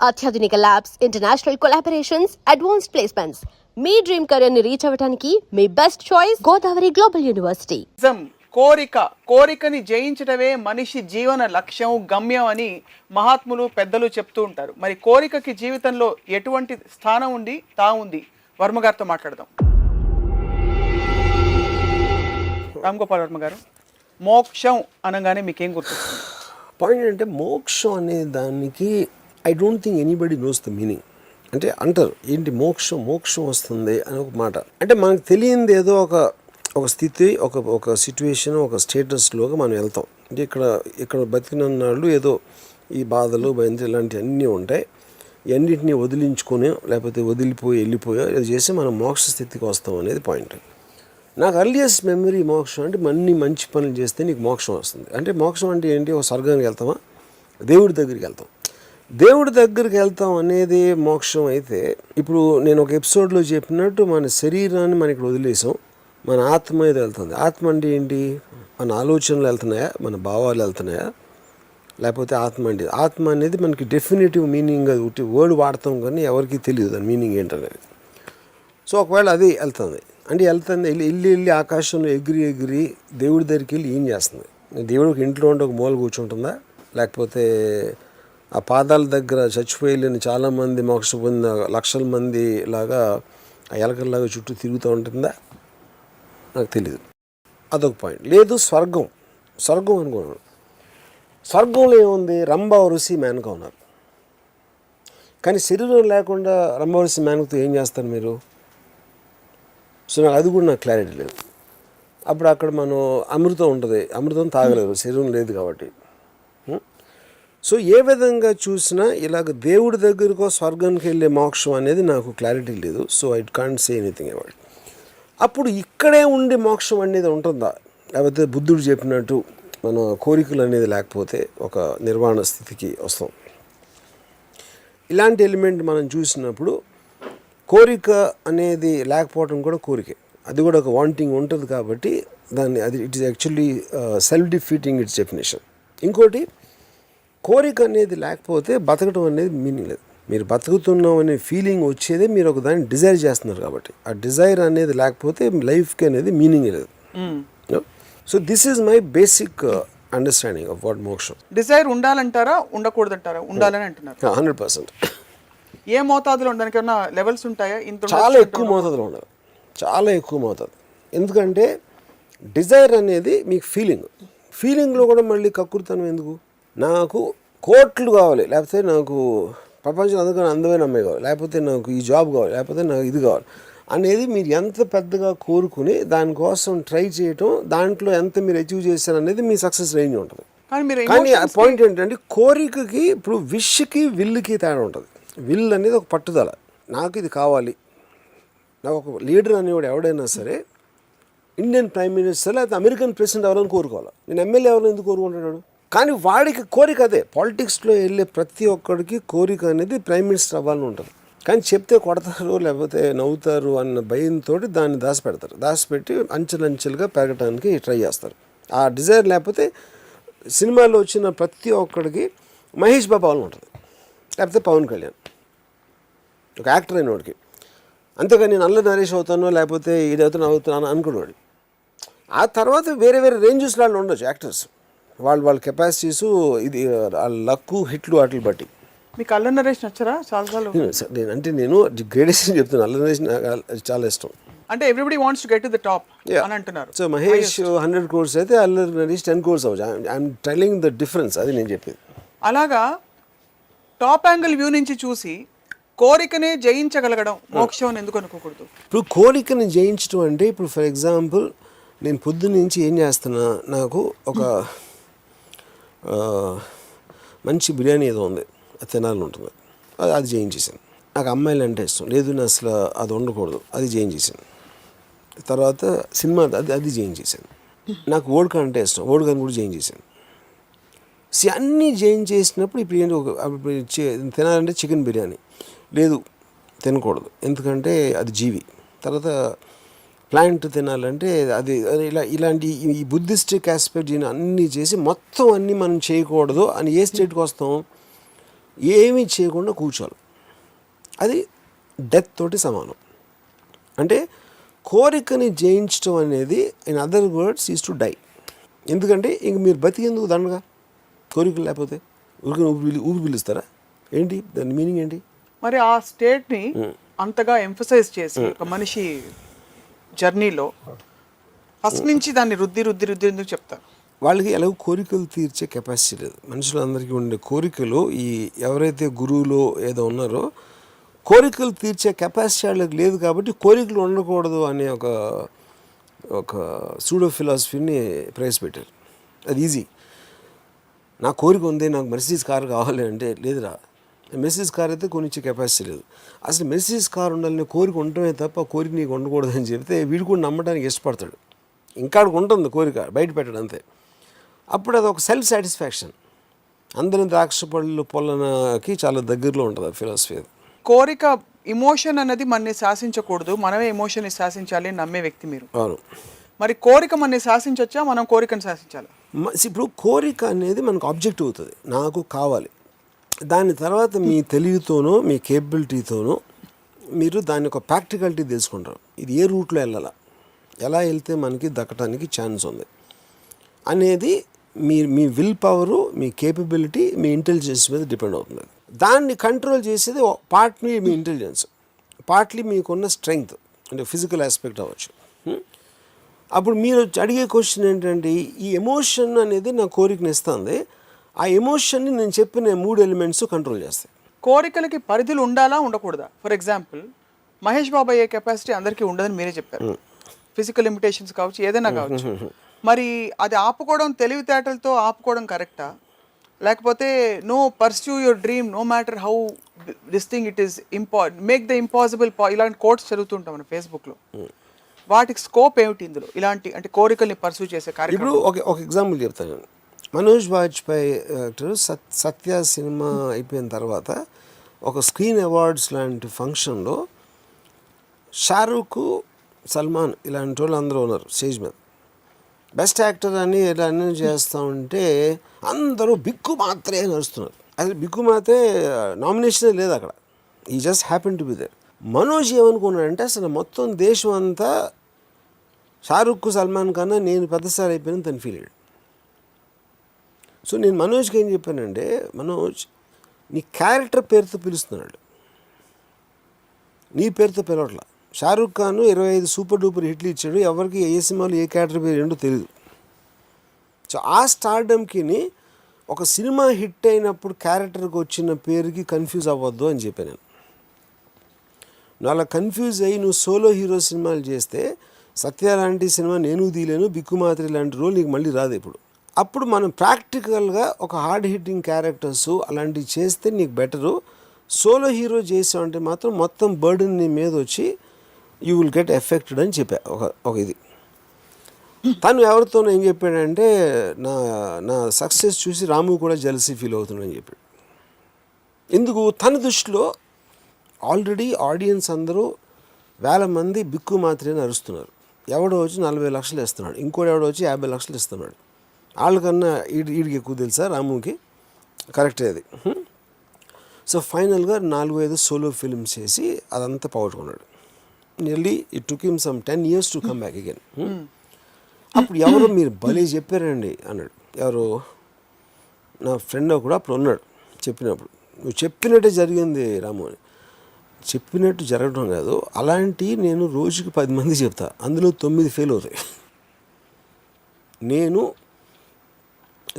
అత్యాధునిక labs, international collaborations, advanced placements. మీ dream career ని రీచ్ అవ్వడానికి మీ best choice Godavari global university. కోరికని జయించడమే మనిషి జీవన లక్ష్యం, గమ్యం అని మహాత్ములు పెద్దలు చెప్తూ ఉంటారు. మరి కోరికకి జీవితంలో ఎటువంటి స్థానం ఉంది, ఉంది వర్మ గారితో మాట్లాడదాం. రామ్ గోపాల్ వర్మ గారు, మోక్షం అనగానే మీకేం గుర్తొస్తుంది? పాయింట్ అంటే మోక్షం అనే దానికి I don't think anybody knows the meaning. అంటే అంటారు ఏంటి మోక్షం వస్తుంది అని ఒక మాట. అంటే మనకు తెలియంది ఏదో ఒక స్థితి, ఒక సిచ్యువేషన్, ఒక స్టేటస్లోగా మనం వెళ్తాం. అంటే ఇక్కడ బతికినన్నాళ్ళు ఏదో ఈ బాధలు, భయంతో ఇలాంటివి అన్నీ ఉంటాయి. ఇవన్నింటినీ వదిలించుకొని లేకపోతే వెళ్ళిపోయో ఇది చేసి మనం మోక్ష స్థితికి వస్తాం అనేది పాయింట్. నాకు అర్లియస్ట్ మెమరీ మోక్షం అంటే అన్ని మంచి పనులు చేస్తే నీకు మోక్షం వస్తుంది. అంటే మోక్షం అంటే ఏంటి? ఒక స్వర్గానికి వెళ్తామా, దేవుడి దగ్గరికి వెళ్తాం. దేవుడి దగ్గరికి వెళ్తాం అనేది మోక్షం అయితే, ఇప్పుడు నేను ఒక ఎపిసోడ్లో చెప్పినట్టు మన శరీరాన్ని మనం ఇక్కడ వదిలేసాం, మన ఆత్మ మీద వెళ్తుంది. ఆత్మ అంటే ఏంటి? మన ఆలోచనలు వెళ్తున్నాయా, మన భావాలు వెళ్తున్నాయా, లేకపోతే ఆత్మ అనేది మనకి డెఫినేటివ్ మీనింగ్, అది వర్డ్ వాడతాం కానీ ఎవరికి తెలియదు దాని మీనింగ్ ఏంటనేది. సో ఒకవేళ అది వెళ్తుంది అంటే వెళ్ళి ఆకాశంలో ఎగిరి దేవుడి దగ్గరికి వెళ్ళి ఏం చేస్తుంది? దేవుడికి ఇంట్లో ఉండి ఒక మూల కూర్చుంటుందా, లేకపోతే ఆ పాదాల దగ్గర చచ్చిపోయలేని చాలామంది మోక్ష పొందిన లక్షల మంది లాగా ఆ ఎలకల్లాగా చుట్టూ తిరుగుతూ ఉంటుందా? నాకు తెలియదు. అదొక పాయింట్. లేదు స్వర్గం అనుకున్నాను. స్వర్గంలో ఏముంది? రంభావరుసి మేనక ఉన్నారు. కానీ శరీరం లేకుండా రంభావరుసి మేనకతో ఏం చేస్తారు మీరు? సో అది కూడా నాకు క్లారిటీ లేదు. అప్పుడు అక్కడ మనం అమృతం ఉంటుంది, అమృతం తాగలేదు, శరీరం లేదు కాబట్టి. సో ఏ విధంగా చూసినా ఇలాగ దేవుడి దగ్గరకో స్వర్గానికి వెళ్ళే మోక్షం అనేది నాకు క్లారిటీ లేదు. So I can't say anything about. అప్పుడు ఇక్కడే ఉండి మోక్షం అనేది ఉంటుందా, లేకపోతే బుద్ధుడు చెప్పినట్టు మన కోరికలు అనేది లేకపోతే ఒక నిర్వాణ స్థితికి వస్తాం. ఇలాంటి ఎలిమెంట్ మనం చూసినప్పుడు కోరిక అనేది లేకపోవడం కూడా కోరికే, అది కూడా ఒక వాంటింగ్ ఉంటుంది కాబట్టి అది it is actually self defeating it's definition. ఇంకోటి, కోరిక అనేది లేకపోతే బతకడం అనేది మీనింగ్ లేదు. మీరు బతుకుతున్నాం అనే ఫీలింగ్ వచ్చేదే మీరు ఒక దాన్ని డిజైర్ చేస్తున్నారు కాబట్టి. ఆ డిజైర్ అనేది లేకపోతే లైఫ్కి అనేది మీనింగ్ లేదు. So this is my basic understanding of what మోక్షం. డిజైర్ ఉండాలంటారా, ఉండకూడదంటారా? ఉండాలని అంటున్నారు. 100%. ఏ మోతాదులో ఉండడానికన్నా లెవెల్స్ ఉంటాయా? చాలా ఎక్కువ మోతాదులో ఉండాలి, చాలా ఎక్కువ మోతాదు. ఎందుకంటే డిజైర్ అనేది మీకు ఫీలింగ్లో కూడా మళ్ళీ కక్కుర్తనం ఎందుకు? నాకు కోట్లు కావాలి, లేకపోతే నాకు ప్రపంచం అందుకని అందమైన అమ్మాయి కావాలి, లేకపోతే నాకు ఈ జాబ్ కావాలి, లేకపోతే నాకు ఇది కావాలి అనేది మీరు ఎంత పెద్దగా కోరుకుని దానికోసం ట్రై చేయటం, దాంట్లో ఎంత మీరు అచీవ్ చేశారు అనేది మీ సక్సెస్ రేంజ్ ఉంటుంది. కానీ ఆ పాయింట్ ఏంటంటే కోరికకి, ఇప్పుడు విష్కి విల్లుకి తేడా ఉంటుంది. విల్ అనేది ఒక పట్టుదల, నాకు ఇది కావాలి. నాకు ఒక లీడర్ అనేవాడు ఎవడైనా సరే, ఇండియన్ ప్రైమ్ మినిస్టర్ లేకపోతే అమెరికన్ ప్రెసిడెంట్ ఎవరైనా కోరుకోవాలి. నేను ఎమ్మెల్యే ఎవరైనా ఎందుకు కోరుకుంటున్నాడు? కానీ వాడికి కోరిక అదే. పాలిటిక్స్లో వెళ్ళే ప్రతి ఒక్కడికి కోరిక అనేది ప్రైమ్ మినిస్టర్ అవ్వాలని ఉంటుంది. కానీ చెప్తే కొడతారు, లేకపోతే నవ్వుతారు అన్న భయంతో దాన్ని దాచిపెట్టి అంచెలంచెలుగా పెరగడానికి ట్రై చేస్తారు. ఆ డిజైర్ లేకపోతే సినిమాలో వచ్చిన ప్రతి ఒక్కడికి మహేష్ బాబు అవ్వాలని ఉంటుంది, లేకపోతే పవన్ కళ్యాణ్, ఒక యాక్టర్ అయిన వాడికి. అంతేగాని నేను అల్ల నరేష్ అవుతానో లేకపోతే ఇది అవుతున్నాను అనుకునేవాడు. ఆ తర్వాత వేరే రేంజెస్ వాళ్ళు ఉండొచ్చు యాక్టర్స్, వాళ్ళ కెపాసిటీస్, ఇది లక్కు, హిట్లు వాటిని బట్టి. మీకు అల్ల నరేష్ నచ్చరా? నేను గ్రేడెస్ట్ చెప్తున్నాను. అల్ల నరేష్ చాలా ఇష్టం. అంటే everybody wants to get to the top అని అంటున్నారు. సో మహేష్ 100 crores అయితే అల్ల నరేష్ 10 crores అవ్వచ్చు. ఐఎమ్ టెల్లింగ్ ద డిఫరెన్స్, అది నేను చెప్పేది. అలాగా టాప్ యాంగిల్ వ్యూ నుంచి చూసి కోరికనే జయించగలగడం మోక్షం అని ఎందుకు అనుకోకూడదు? ఇప్పుడు కోరికని జయించడం అంటే, ఇప్పుడు ఫర్ ఎగ్జాంపుల్ నేను పొద్దున్న నుంచి ఏం చేస్తున్నా, నాకు ఒక మంచి బిర్యానీ ఏదో ఉంది, అది తినాలని ఉంటుంది, అది జయించేసాను. నాకు అమ్మాయిలు అంటే ఇష్టం లేదు, నేను అసలు అది ఉండకూడదు, అది జయించేసాను. తర్వాత సినిమా అది జయించేసాను. నాకు ఓడక అంటే ఇష్టం, ఓడకని కూడా జయించేసాను. అన్నీ జయించేసినప్పుడు ఇప్పుడు ఏంటి, తినాలంటే చికెన్ బిర్యానీ లేదు, తినకూడదు, ఎందుకంటే అది జీవి. తర్వాత ప్లాంట్ తినాలంటే అది ఇలాంటి ఈ బుద్ధిస్టిక్ ఆస్పెక్ట్ అన్నీ చేసి మొత్తం అన్నీ మనం చేయకూడదు అని ఏ స్టేట్కి వస్తాం? ఏమీ చేయకుండా కూర్చోవాలి. అది డెత్ తోటి సమానం. అంటే కోరికని జయించడం అనేది in other words is to die. ఎందుకంటే ఇంక మీరు బతికేందుకు దండగా కోరికలు లేకపోతే ఊపి పిలుస్తారా ఏంటి? దాని మీనింగ్ ఏంటి? మరి ఆ స్టేట్ని అంతగా ఎంఫసైజ్ చేసి ఒక మనిషి జర్నీలో ఫస్ట్ నుంచి దాన్ని రుద్ది ఎందుకు చెప్తారు? వాళ్ళకి ఎలాగో కోరికలు తీర్చే కెపాసిటీ లేదు. మనుషులందరికీ ఉండే కోరికలు ఈ ఎవరైతే గురువులు ఏదో ఉన్నారో కోరికలు తీర్చే కెపాసిటీ వాళ్ళకి లేదు. కాబట్టి కోరికలు ఉండకూడదు అనే ఒక సూడో ఫిలాసఫీని ప్రవేశపెట్టారు. అది ఈజీ. నా కోరిక ఉంది, నాకు మెర్సిడీస్ కార్ కావాలి అంటే లేదురా, మెర్సిడీస్ కార్ అయితే కొనిచ్చే కెపాసిటీ లేదు. అసలు మెర్సిడీస్ కార్ ఉండాలని కోరిక ఉండటమే తప్ప కోరిక నీకు ఉండకూడదు అని చెప్తే వీడు కూడా నమ్మడానికి ఇష్టపడతాడు. ఇంకా ఉంటుంది కోరిక, బయట పెట్టాడు అంతే. అప్పుడు అది ఒక సెల్ఫ్ సాటిస్ఫాక్షన్. అందరిని ద్రాక్ష పళ్ళు పొలనకి చాలా దగ్గరలో ఉంటుంది ఆ ఫిలాసఫీ. అది కోరిక ఇమోషన్ అన్నది మనని శాసించకూడదు, మనమే ఎమోషన్ని శాసించాలి అని నమ్మే వ్యక్తి మీరు. అవును. మరి కోరిక మనని శాసించవచ్చా, మనం కోరికను శాసించాలా? ఇప్పుడు కోరిక అనేది మనకు ఆబ్జెక్ట్ అవుతుంది, నాకు కావాలి. దాని తర్వాత మీ తెలివితోనో మీ కేపబిలిటీతోనో మీరు దాని ఒక ప్రాక్టికాలిటీ తెలుసుకుంటారు. ఇది ఏ రూట్లో వెళ్ళాలా, ఎలా వెళ్తే మనకి దక్కడానికి ఛాన్స్ ఉంది అనేది మీ విల్ పవరు, మీ కేపబిలిటీ, మీ ఇంటెలిజెన్స్ మీద డిపెండ్ అవుతుంది. దాన్ని కంట్రోల్ చేసేది పార్ట్లీ మీ ఇంటెలిజెన్స్, పార్ట్లీ మీకున్న స్ట్రెంగ్త్, అంటే ఫిజికల్ ఆస్పెక్ట్ అవ్వచ్చు. అప్పుడు మీరు అడిగే క్వశ్చన్ ఏంటంటే, ఈ ఎమోషన్ అనేది నా కోరికని ఇస్తుంది, ఆ ఎమోషన్ని నేను చెప్పిన 3 ఎలిమెంట్స్ కంట్రోల్ చేస్తాయి. కోరికలకి పరిధులు ఉండాలా ఉండకూడదా? ఫర్ ఎగ్జాంపుల్ మహేష్ బాబు అయ్యే కెపాసిటీ అందరికీ ఉండదని మీరే చెప్పారు. ఫిజికల్ లిమిటేషన్స్ కావచ్చు, ఏదైనా కావచ్చు. మరి అది ఆపుకోవడం తెలివితేటలతో ఆపుకోవడం కరెక్టా, లేకపోతే no pursue your dream no matter how this thing it is make the impossible, ఇలాంటి కోట్స్ చదువుతుంటాం మన ఫేస్బుక్లో. వాటికి స్కోప్ ఏమిటి ఇందులో, ఇలాంటి అంటే కోరికల్ని పర్సూ చేసే కార్యక్రమం? ఇప్పుడు ఒక ఎగ్జాంపుల్ చెప్తాను. మనోజ్ వాజ్పేయి యాక్టర్ సత్య సినిమా అయిపోయిన తర్వాత ఒక స్క్రీన్ అవార్డ్స్ లాంటి ఫంక్షన్లో షారూఖ్, సల్మాన్ ఇలాంటి వాళ్ళు అందరూ ఉన్నారు స్టేజ్ మీద. బెస్ట్ యాక్టర్ అని ఇలా అన్నీ చేస్తూ ఉంటే అందరూ బిక్కు మాత్రే నడుస్తున్నారు. అసలు బిక్కు మాత్రే నామినేషనే లేదు అక్కడ, ఈ just happen to be there. Manoj ఏమనుకున్నాడంటే అసలు మొత్తం దేశం అంతా షారూఖ్ సల్మాన్ కన్నా నేను పెద్దసారి అయిపోయాను తను ఫీల్ అయ్యాడు. సో నేను మనోజ్కి ఏం చెప్పానంటే, మనోజ్ నీ క్యారెక్టర్ పేరుతో పిలుస్తున్నాడు, నీ పేరుతో పిలవట్లా. షారూఖ్ ఖాన్ 25 సూపర్ డూపర్ హిట్లు ఇచ్చాడు, ఎవరికి ఏ సినిమాలు ఏ క్యారెక్టర్ పేరు ఏంటో తెలియదు. సో ఆ స్టార్డమ్కి ఒక సినిమా హిట్ అయినప్పుడు క్యారెక్టర్కి వచ్చిన పేరుకి కన్ఫ్యూజ్ అవ్వద్దు అని చెప్పాను నేను. నువ్వు అలా కన్ఫ్యూజ్ అయ్యి నువ్వు సోలో హీరో సినిమాలు చేస్తే సత్య లాంటి సినిమా నేను తీయలేను, బిక్కుమాత్రి లాంటి రోల్ నీకు మళ్ళీ రాదు. అప్పుడు మనం ప్రాక్టికల్గా ఒక హార్డ్ హిట్టింగ్ క్యారెక్టర్స్ అలాంటివి చేస్తే నీకు బెటరు. సోలో హీరో చేసావంటే మాత్రం మొత్తం బర్డెన్ నీ మీద వచ్చి యూ విల్ గెట్ ఎఫెక్టెడ్ అని చెప్పా. ఒక ఇది తను ఎవరితోనో ఏం చెప్పాడంటే, నా సక్సెస్ చూసి రాము కూడా జెలసీ ఫీల్ అవుతున్నాడని చెప్పాడు. ఎందుకు? తన దృష్టిలో ఆల్రెడీ ఆడియన్స్ అందరూ 1000 మంది బిక్కు మాత్రమే అరుస్తున్నారు. ఎవడో వచ్చి 40 లక్షలు ఇస్తున్నాడు, ఇంకోటి ఎవడో వచ్చి 50 లక్షలు ఇస్తున్నాడు. వాళ్ళకన్నా ఈడికి ఎక్కువ తెలుసా రాముకి? కరెక్టే అది. సో ఫైనల్గా 4-5 సోలో ఫిల్మ్స్ చేసి అదంతా పోగొట్టుకున్నాడు. Nearly it took him some 10 years to come back again. అప్పుడు ఎవరో మీరు భలే చెప్పారండి అన్నాడు. ఎవరో నా ఫ్రెండ్ కూడా అప్పుడు ఉన్నాడు. చెప్పినప్పుడు నువ్వు చెప్పినట్టే జరిగింది రాము అని. చెప్పినట్టు జరగడం కాదు, అలాంటి నేను రోజుకి 10 మంది చెప్తా, అందులో 9 ఫెయిల్ అవుతాయి. నేను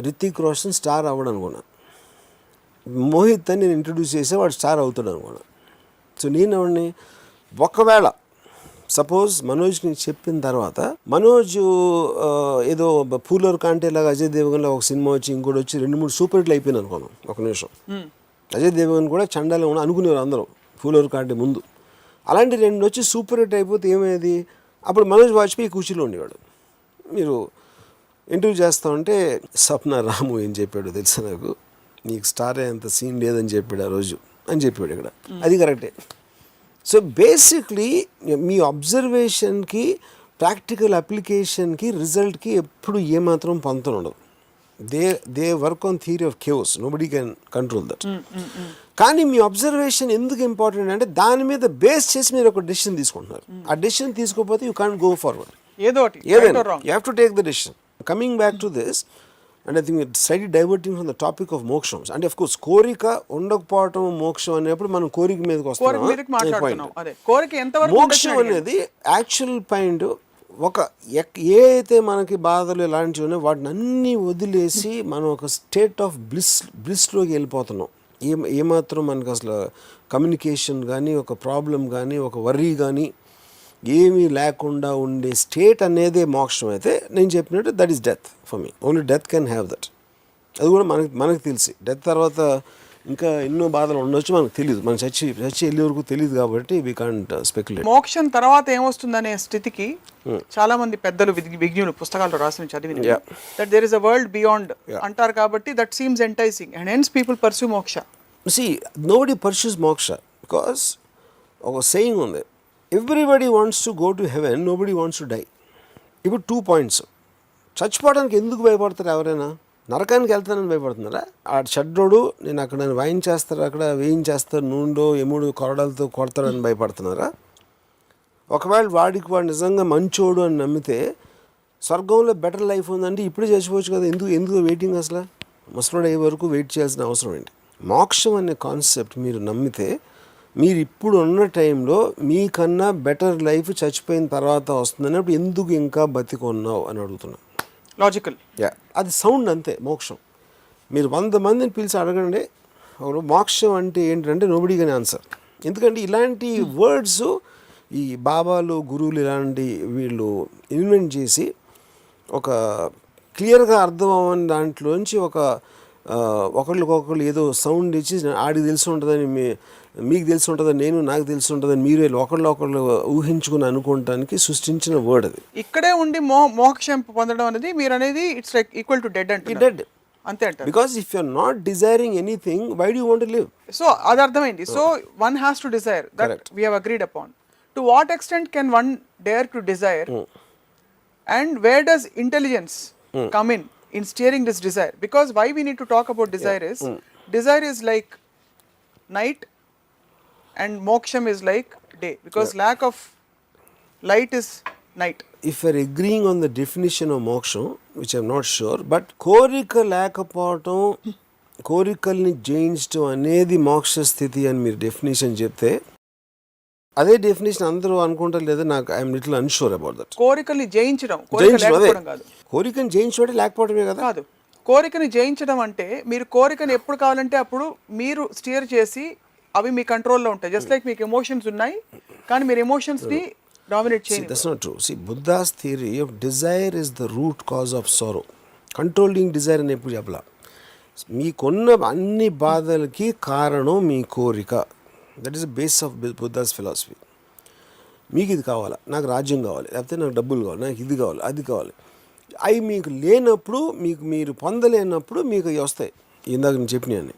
రితిక్ రోషన్ స్టార్ అవ్వడం అనుకున్నా, మోహిత్ అని నేను ఇంట్రడ్యూస్ చేస్తే వాడు స్టార్ అవుతాడు అనుకున్నా. సో నేను ఎవరిని, ఒకవేళ సపోజ్ మనోజ్కి చెప్పిన తర్వాత మనోజ్ ఏదో పూలర్ కాంటేలాగా అజయ్ దేవగన్లో ఒక సినిమా వచ్చి ఇంకోటి వచ్చి 2-3 సూపర్ హిట్లు అయిపోయింది అనుకున్నాం ఒక నిమిషం. అజయ్ దేవగన్ కూడా చండాలం అనుకునేవారు అందరూ పూలర్ కాంటే ముందు. అలాంటి 2 వచ్చి సూపర్ హిట్ అయిపోతే ఏమయ్యేది? అప్పుడు మనోజ్ వాజ్పేయి కూర్చులో ఉండేవాడు. మీరు ఇంటర్వ్యూ చేస్తామంటే స్వప్న రాము ఏం చెప్పాడు తెలుసా నాకు, నీకు స్టార్ అంత సీన్ లేదని చెప్పాడు ఆ రోజు అని చెప్పాడు ఇక్కడ. అది కరెక్టే. సో బేసిక్లీ మీ అబ్జర్వేషన్కి ప్రాక్టికల్ అప్లికేషన్కి రిజల్ట్కి ఎప్పుడు ఏమాత్రం పొంతన ఉండదు. They work on theory of caves, nobody can control that. కానీ మీ అబ్జర్వేషన్ ఎందుకు ఇంపార్టెంట్ అంటే దాని మీద బేస్ చేసి మీరు ఒక డెసిషన్ తీసుకుంటున్నారు. ఆ డెసిషన్ తీసుకోకపోతే యూ కాంట్ గో ఫార్వర్డ్. ఏదోటి you have to take the decision. Coming back to this, and I think slightly diverting from the topic of మోక్షం. అంటే అఫ్ కోర్స్ కోరిక ఉండకపోవటం మోక్షం అనేప్పుడు మనం కోరిక మీదకి వస్తున్నాం. మోక్షం అనేది యాక్చువల్ పాయింట్ ఒక ఏ అయితే మనకి బాధలు ఎలాంటివి ఉన్నాయో వాటిని అన్నీ వదిలేసి మనం ఒక స్టేట్ ఆఫ్ బ్లిస్లోకి వెళ్ళిపోతున్నాం. ఏమాత్రం మనకు అసలు కమ్యూనికేషన్ కానీ, ఒక ప్రాబ్లం కానీ, ఒక వర్రీ కానీ ఏమీ లేకుండా ఉండే స్టేట్ అనేదే మోక్షం. అయితే నేను చెప్పినట్టు that is death for me. Only death can have that. అది కూడా మనకు తెలిసి డెత్ తర్వాత ఇంకా ఎన్నో బాధలు ఉండొచ్చు, మనకు తెలియదు. మనం చచ్చి వెళ్ళే వరకు తెలియదు కాబట్టి వీ కాంట్ స్పెక్యులేట్. మోక్షం తర్వాత ఏమొస్తుందనే స్థితికి చాలా మంది పెద్దలు విజ్ఞులు పుస్తకాల్లో రాసిన చదివిన that there is a world beyond అంటారు కాబట్టి that seems enticing and hence people pursue moksha. See, nobody pursues moksha because ఒక సేయింగ్ ఉంది, everybody wants to go to heaven, nobody wants to die. ఇప్పుడు 2 పాయింట్స్. చచ్చిపోవడానికి ఎందుకు భయపడతారు ఎవరైనా? నరకానికి వెళ్తానని భయపడుతున్నారా? ఆ షడ్రోడు నేను అక్కడ వాయించేస్తారు, అక్కడ వేయించేస్తారు, నూనెలో ఎముడు కొరడాలతో కొడతారని భయపడుతున్నారా? ఒకవేళ వాడు నిజంగా మంచోడు అని నమ్మితే స్వర్గంలో బెటర్ లైఫ్ ఉందంటే ఇప్పుడే చచ్చిపోవచ్చు కదా. ఎందుకు వెయిటింగ్? అసలు ముసలోడు అయ్యే వరకు వెయిట్ చేయాల్సిన అవసరం ఏంటి? మోక్షం అనే కాన్సెప్ట్ మీరు నమ్మితే మీరు ఇప్పుడు ఉన్న టైంలో మీకన్నా బెటర్ లైఫ్ చచ్చిపోయిన తర్వాత వస్తుందని అప్పుడు ఎందుకు ఇంకా బతికొన్నావు అని అడుగుతున్నా. లాజికల్. అది సౌండ్ అంతే మోక్షం. మీరు 100 మందిని పిలిచి అడగండి మోక్షం అంటే ఏంటంటే నోబడీ కెన్ ఆన్సర్. ఎందుకంటే ఇలాంటి వర్డ్స్ ఈ బాబాలు, గురువులు ఇలాంటి వీళ్ళు ఇన్వెంట్ చేసి ఒక క్లియర్గా అర్థం అవ్వని దాంట్లోంచి ఒకళ్ళకొకళ్ళు ఏదో సౌండ్ ఇచ్చి ఆడికి తెలిసి ఉంటుందని మీకు తెలిసి ఉంటుందని నాకు తెలిసి ఉంటుందని మీరు ఒకళ్ళు ఊహించుకుని అనుకోవటానికి సృష్టించిన వర్డ్ అది. ఇక్కడే ఉండి మోక్షం పొందడం అనేది మీరు అనేది it's like equal to dead అంటే డెడ్ అంతే అంటారు. Because if you are not desiring anything why do you want to live? So అది అర్థమైంది. So one has to desire that we have agreed upon. To what extent can one dare to desire and where does intelligence come in steering this desire? Because why we need to talk about desire is desire is like night and moksham is like day, because lack of light is night. If we are agreeing on the definition of moksham, which I am not sure, but కోరిక లేకపోవటం, కోరికల్ని జయించడం అనేది మోక్ష స్థితి అని మీరు definition చెప్తే అదే డెఫినేషన్ అందరూ అనుకుంటారు లేదా? నాకు I'm little unsure about that. కోరికల్ని జయించడం కాదు. కోరికని జయించడం లేకపోవడమే కదా. కాదు, కోరికని జయించడం అంటే మీరు కోరికని ఎప్పుడు కావాలంటే అప్పుడు మీరు స్టీర్ చేసి అవి మీ కంట్రోల్లో ఉంటాయి. జస్ట్ లైక్ మీకు ఎమోషన్స్ ఉన్నాయి కానీ మీరు ఎమోషన్స్ని డామినేట్ చేయండి. That's not true. See, Buddha's theory of desire is the root cause of sorrow. Controlling desire అని ఎప్పుడు చెప్పలా. మీకున్న అన్ని బాధలకి కారణం మీ కోరిక. That is the base of Buddha's philosophy. మీకు ఇది కావాలా, నాకు రాజ్యం కావాలి, లేకపోతే నాకు డబ్బులు కావాలి, నాకు ఇది కావాలి, అది కావాలి. అవి మీకు లేనప్పుడు, మీరు పొందలేనప్పుడు మీకు అవి వస్తాయి. ఇందాక నేను చెప్పినాన్ని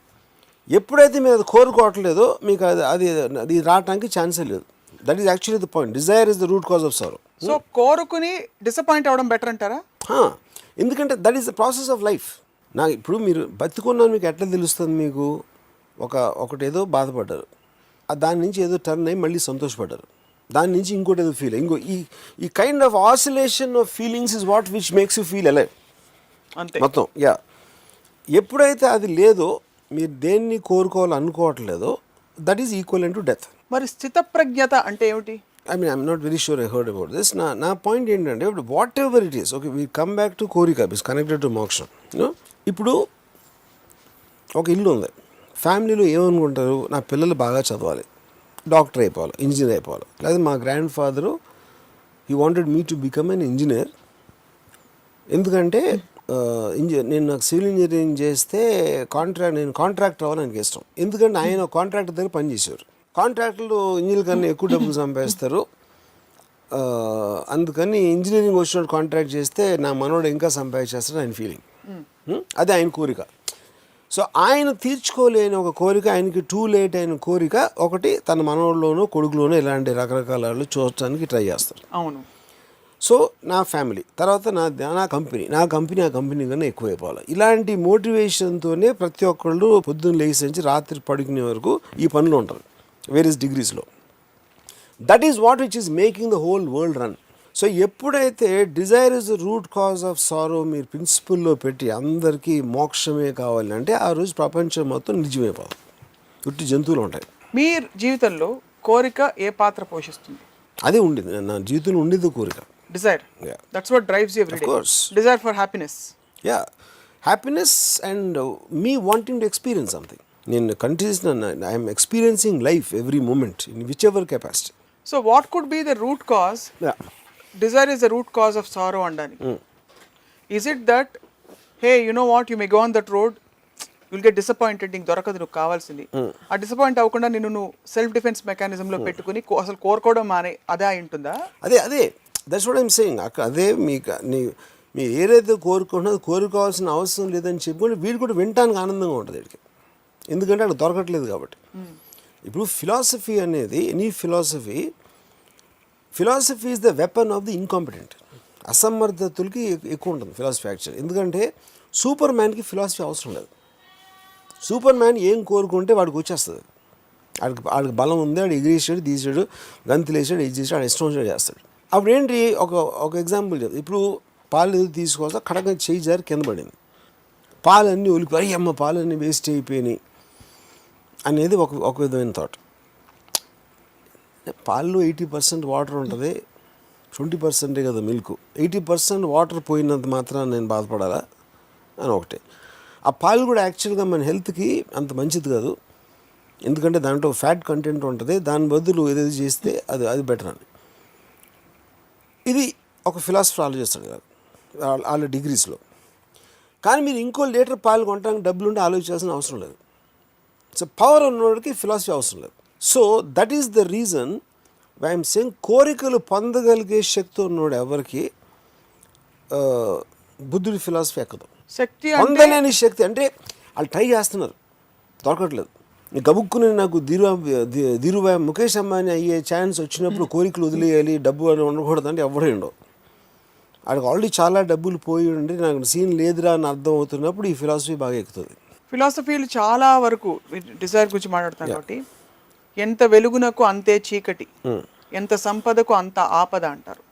ఎప్పుడైతే మీరు అది కోరుకోవట్లేదో మీకు అది రావడానికి ఛాన్సే లేదు. That is actually the point. Dzire is the root cause of sorrow. So కోరుకుని డిసప్పాయింట్ అవ్వడం బెటర్ అంటారా? ఎందుకంటే that is the process of life. నాకు ఇప్పుడు మీరు బతుకున్నాను మీకు ఎట్లా తెలుస్తుంది? మీకు ఒకటేదో బాధపడ్డారు, దాని నుంచి ఏదో టర్న్ అయ్యి మళ్ళీ సంతోషపడ్డారు, దాని నుంచి ఇంకోటి ఏదో ఫీల్ ఈ kind of oscillation of feelings is what which makes you feel alive అంతే మొత్తం. ఎప్పుడైతే అది లేదో, మీరు దేన్ని కోరుకోవాలనుకోవట్లేదో, that is equal to death. మరి స్థితప్రజ్ఞత అంటే ఏమిటి? I'm not very sure I heard about this. నా పాయింట్ ఏంటంటే whatever it is, okay, we come back to korika is connected to moksham. ఇప్పుడు ఒక ఇల్లు ఉంది, ఫ్యామిలీలో ఏమనుకుంటారు? నా పిల్లలు బాగా చదవాలి, డాక్టర్ అయిపోవాలి, ఇంజనీర్ అయిపోవాలి. లేదా మా grand father he wanted me to become an engineer. ఎందుకంటే నాకు సివిల్ ఇంజనీరింగ్ చేస్తే నేను కాంట్రాక్టర్ అవ్వాలని నాకు ఇష్టం. ఎందుకంటే ఆయన కాంట్రాక్టర్ దగ్గర పనిచేసేవారు. కాంట్రాక్టర్లు ఇంజనీర్ కన్నా ఎక్కువ డబ్బులు సంపాదిస్తారు, అందుకని ఇంజనీరింగ్ వచ్చినట్టు కాంట్రాక్ట్ చేస్తే నా మనోడు ఇంకా సంపాదించేస్తాడు ఆయన ఫీలింగ్. అదే ఆయన కోరిక. సో ఆయన తీర్చుకోలేని ఒక కోరిక, ఆయనకి టూ లేట్ అయిన కోరిక ఒకటి, తన మనవల్లోనూ కొడుకులోనూ ఇలాంటి రకరకాల చూడటానికి ట్రై చేస్తారు. అవును. సో నా ఫ్యామిలీ తర్వాత నా కంపెనీ కన్నా ఎక్కువైపోవాలి. ఇలాంటి మోటివేషన్తోనే ప్రతి ఒక్కళ్ళు పొద్దున్న లేచి నుంచి రాత్రి పడుకునే వరకు ఈ పనులు ఉంటారు వేరియస్ డిగ్రీస్లో. That is what which is making the whole world run. So ఎప్పుడైతే desire is the root cause of sorrow మీరు ప్రిన్సిపల్లో పెట్టి అందరికీ మోక్షమే కావాలి అంటే ఆ రోజు ప్రపంచం మొత్తం నిజమైపోతుంది. చుట్టూ జంతువులు ఉంటాయి. మీ జీవితంలో కోరిక ఏ పాత్ర పోషిస్తుంది? అదే ఉండేది నా జీవితంలో ఉండేది కోరిక. Dzire. Yeah. That's what drives you every day. Of course. Desire for happiness. Yeah. Happiness and me wanting to experience something. I am experiencing life every moment in whichever capacity. So what could be the root cause? Yeah. Desire is the root cause of sorrow andani. Is it that, hey, you know what, you may go on that road, you'll get disappointed, నీకు దొరకదు నువ్వు కావాల్సింది. ఆ disappoint అవ్వకుండా నిన్ను self defence మెకానిజంలో పెట్టుకుని అసలు కోరుకోవడం మానే అదే అయి ఉంటుందా? అదే దట్స్ వాట్ ఐమ్ సేయింగ్. అదే మీరు ఏదైతే కోరుకోవాల్సిన అవసరం లేదని చెప్పుకుంటే వీడు కూడా వినటానికి ఆనందంగా ఉంటుంది వీడికి, ఎందుకంటే అక్కడ దొరకట్లేదు కాబట్టి. ఇప్పుడు ఫిలాసఫీ అనేది any philosophy is the weapon of the incompetent. అసమర్థతులకి ఎక్కువ ఉంటుంది ఫిలాసఫీ యాక్చువల్. ఎందుకంటే సూపర్ మ్యాన్కి ఫిలాసఫీ అవసరం లేదు. సూపర్ మ్యాన్ ఏం కోరుకుంటే వాడికి వచ్చేస్తుంది. వాడికి బలం ఉంది, వాడు ఎగిరేసాడు, తీసాడు, గంతులు వేసాడు, ఇది చేసాడు, వాడు ఇష్టం వచ్చినట్టు చేస్తాడు. అప్పుడు ఏంటి, ఒక ఎగ్జాంపుల్ చెప్తాను. ఇప్పుడు పాలు తీసుకోవచ్చా, కడగా చేయి జారి కింద పడింది, పాలన్నీ ఒలిపోయి అమ్మ పాలన్నీ వేస్ట్ అయిపోయినాయి అనేది ఒక విధమైన థాట్. పాల్లో 80% వాటర్ ఉంటుంది, 20% కదా మిల్క్. 80% వాటర్ పోయినంత మాత్రాన నేను బాధపడాలా అని ఒకటే. ఆ పాలు కూడా యాక్చువల్గా మన హెల్త్కి అంత మంచిది కాదు, ఎందుకంటే దాంట్లో ఫ్యాట్ కంటెంట్ ఉంటుంది, దాని బదులు ఏదైతే చేస్తే అది బెటర్ అని. ఇది ఒక ఫిలాసఫర్ ఆలోచిస్తాడు కదా వాళ్ళ డిగ్రీస్లో. కానీ మీరు ఇంకో లీటర్ పాలు కొనడానికి డబ్బులు ఉంటే ఆలోచించాల్సిన అవసరం లేదు. సో పవర్ ఉన్నవాడికి ఫిలాసఫీ అవసరం లేదు. So that is the reason why I'm saying కోరికలు పొందగలిగే శక్తి ఉన్నవాడు ఎవరికి బుద్ధుడి ఫిలాసఫీ ఎక్కదు. శక్తి పొందలేని శక్తి అంటే వాళ్ళు ట్రై చేస్తున్నారు, దొరకట్లేదు. గబుక్కుని నాకు ధీరుభాయ్ ముఖేష్ అంబానీ అయ్యే ఛాన్స్ వచ్చినప్పుడు కోరికలు వదిలేయాలి, డబ్బు అని ఉండకూడదు అంటే ఎవడే ఉండవు. వాడికి ఆల్రెడీ చాలా డబ్బులు పోయి ఉండి నాకు సీన్ లేదురా అని అర్థం అవుతున్నప్పుడు ఈ ఫిలాసఫీ బాగా ఎక్కుతుంది. ఫిలాసఫీలు చాలా వరకు డిజైర్ గురించి మాట్లాడుతాను కాబట్టి, ఎంత వెలుగునకు అంతే చీకటి, ఎంత సంపదకు అంత ఆపద అంటారు.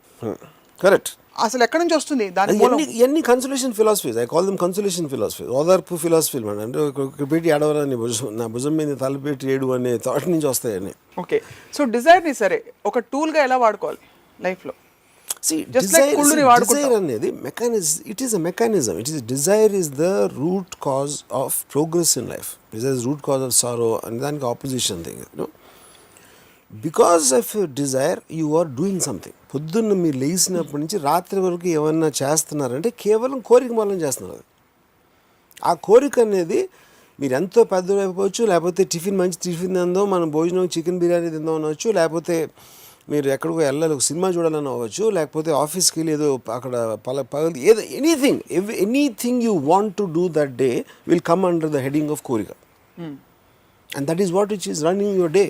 కరెక్ట్. అసలు ఎక్కడి నుంచి వస్తుంది దాని? ఇవన్నీ consolation philosophies. I call them consolation philosophy, ఓదార్పు ఫిలాసఫీలు మేడం. అంటే ఒక పెట్టి ఏడవరాని నా భుజం మీద తలపెట్టి ఏడు అనే థాట్ నుంచి వస్తాయని. ఓకే. సో డిజైర్ని సరే ఒక టూల్గా ఎలా వాడుకోవాలి లైఫ్లో? డిజైర్ అనేది it is a mechanism. Desire is the root cause of progress in life. Desire is root cause of sorrow అని దానికి opposition thing. Because of desire you are doing something. పొద్దున్న మీరు లేచినప్పటి నుంచి రాత్రి వరకు ఏమన్నా చేస్తున్నారంటే కేవలం కోరిక మూలం చేస్తున్నారు. ఆ కోరిక అనేది మీరు ఎంతో పెద్ద అయిపోవచ్చు, లేకపోతే మంచి టిఫిన్ తిందాం, మనం భోజనం చికెన్ బిర్యానీ తిందాం అనవచ్చు, లేకపోతే మీరు ఎక్కడికో వెళ్ళాలి ఒక సినిమా చూడాలని అవ్వచ్చు, లేకపోతే ఆఫీస్కి వెళ్ళి ఏదో అక్కడ పగలు ఏదో anything you want to do that day will come under the heading of korika. And that is what which is running your day,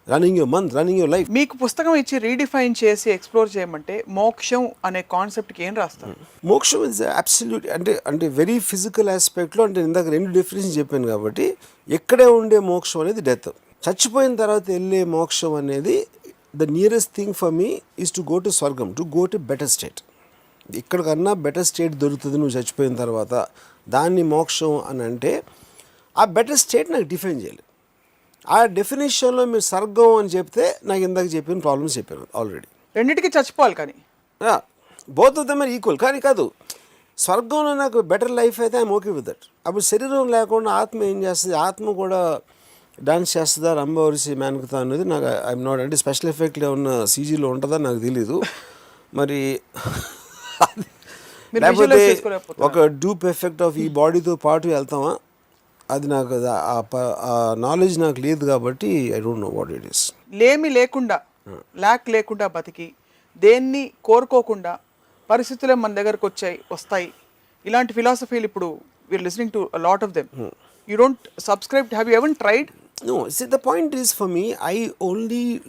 running your month, running your life. మీకు పుస్తకం ఇచ్చి రీడిఫైన్ చేసి ఎక్స్ప్లోర్ చేయమంటే మోక్షం అనే కాన్సెప్ట్కి ఏం రాస్తారు? మోక్షం ఇస్ అబ్సల్యూట్ అంటే వెరీ ఫిజికల్ ఆస్పెక్ట్లో. అంటే ఇందాక 2 డిఫరెన్స్ చెప్పాను కాబట్టి ఎక్కడే ఉండే మోక్షం అనేది డెత్. చచ్చిపోయిన తర్వాత వెళ్ళే మోక్షం అనేది the nearest thing for me is to go to swargam, to go to better state. ఇక్కడికన్నా బెటర్ స్టేట్ దొరుకుతుంది నువ్వు చచ్చిపోయిన తర్వాత, దాన్ని మోక్షం అని అంటే ఆ బెటర్ స్టేట్ నాకు డిఫైన్ చేయాలి. ఆ డెఫినేషన్లో మీరు స్వర్గం అని చెప్తే నాకు ఇందాక చెప్పిన ప్రాబ్లమ్స్ చెప్పాను ఆల్రెడీ. రెండింటికి చచ్చిపోవాలి కానీ both of them are equal. కానీ కాదు, స్వర్గంలో నాకు బెటర్ లైఫ్ అయితే ఐఎమ్ ఓకే విత్ దట్. అప్పుడు శరీరం లేకుండా ఆత్మ ఏం చేస్తుంది, ఆత్మ కూడా డాన్స్ చేస్తుందా, రంభవరిసి మేనకుతా అనేది నాకు ఐఎమ్ నాట్, అంటే స్పెషల్ ఎఫెక్ట్లో ఉన్న సీజీలో ఉంటుందా నాకు తెలీదు. మరి లేకపోతే ఒక డూప్ ఎఫెక్ట్ ఆఫ్ ఈ బాడీతో పాటు వెళ్తామా, అది నాకు ఆ నాలెడ్జ్ నాకు లేదు కాబట్టి I don't know what it is. Lakh లేకుండా బతికి దేన్ని కోరుకోకుండా పరిస్థితులే మన దగ్గరకు వస్తాయి. ఇలాంటి ఫిలాసఫీలు ఇప్పుడు we are listening to a lot of them. You don't subscribe. Have you ever tried? No, see, the point is for me, I only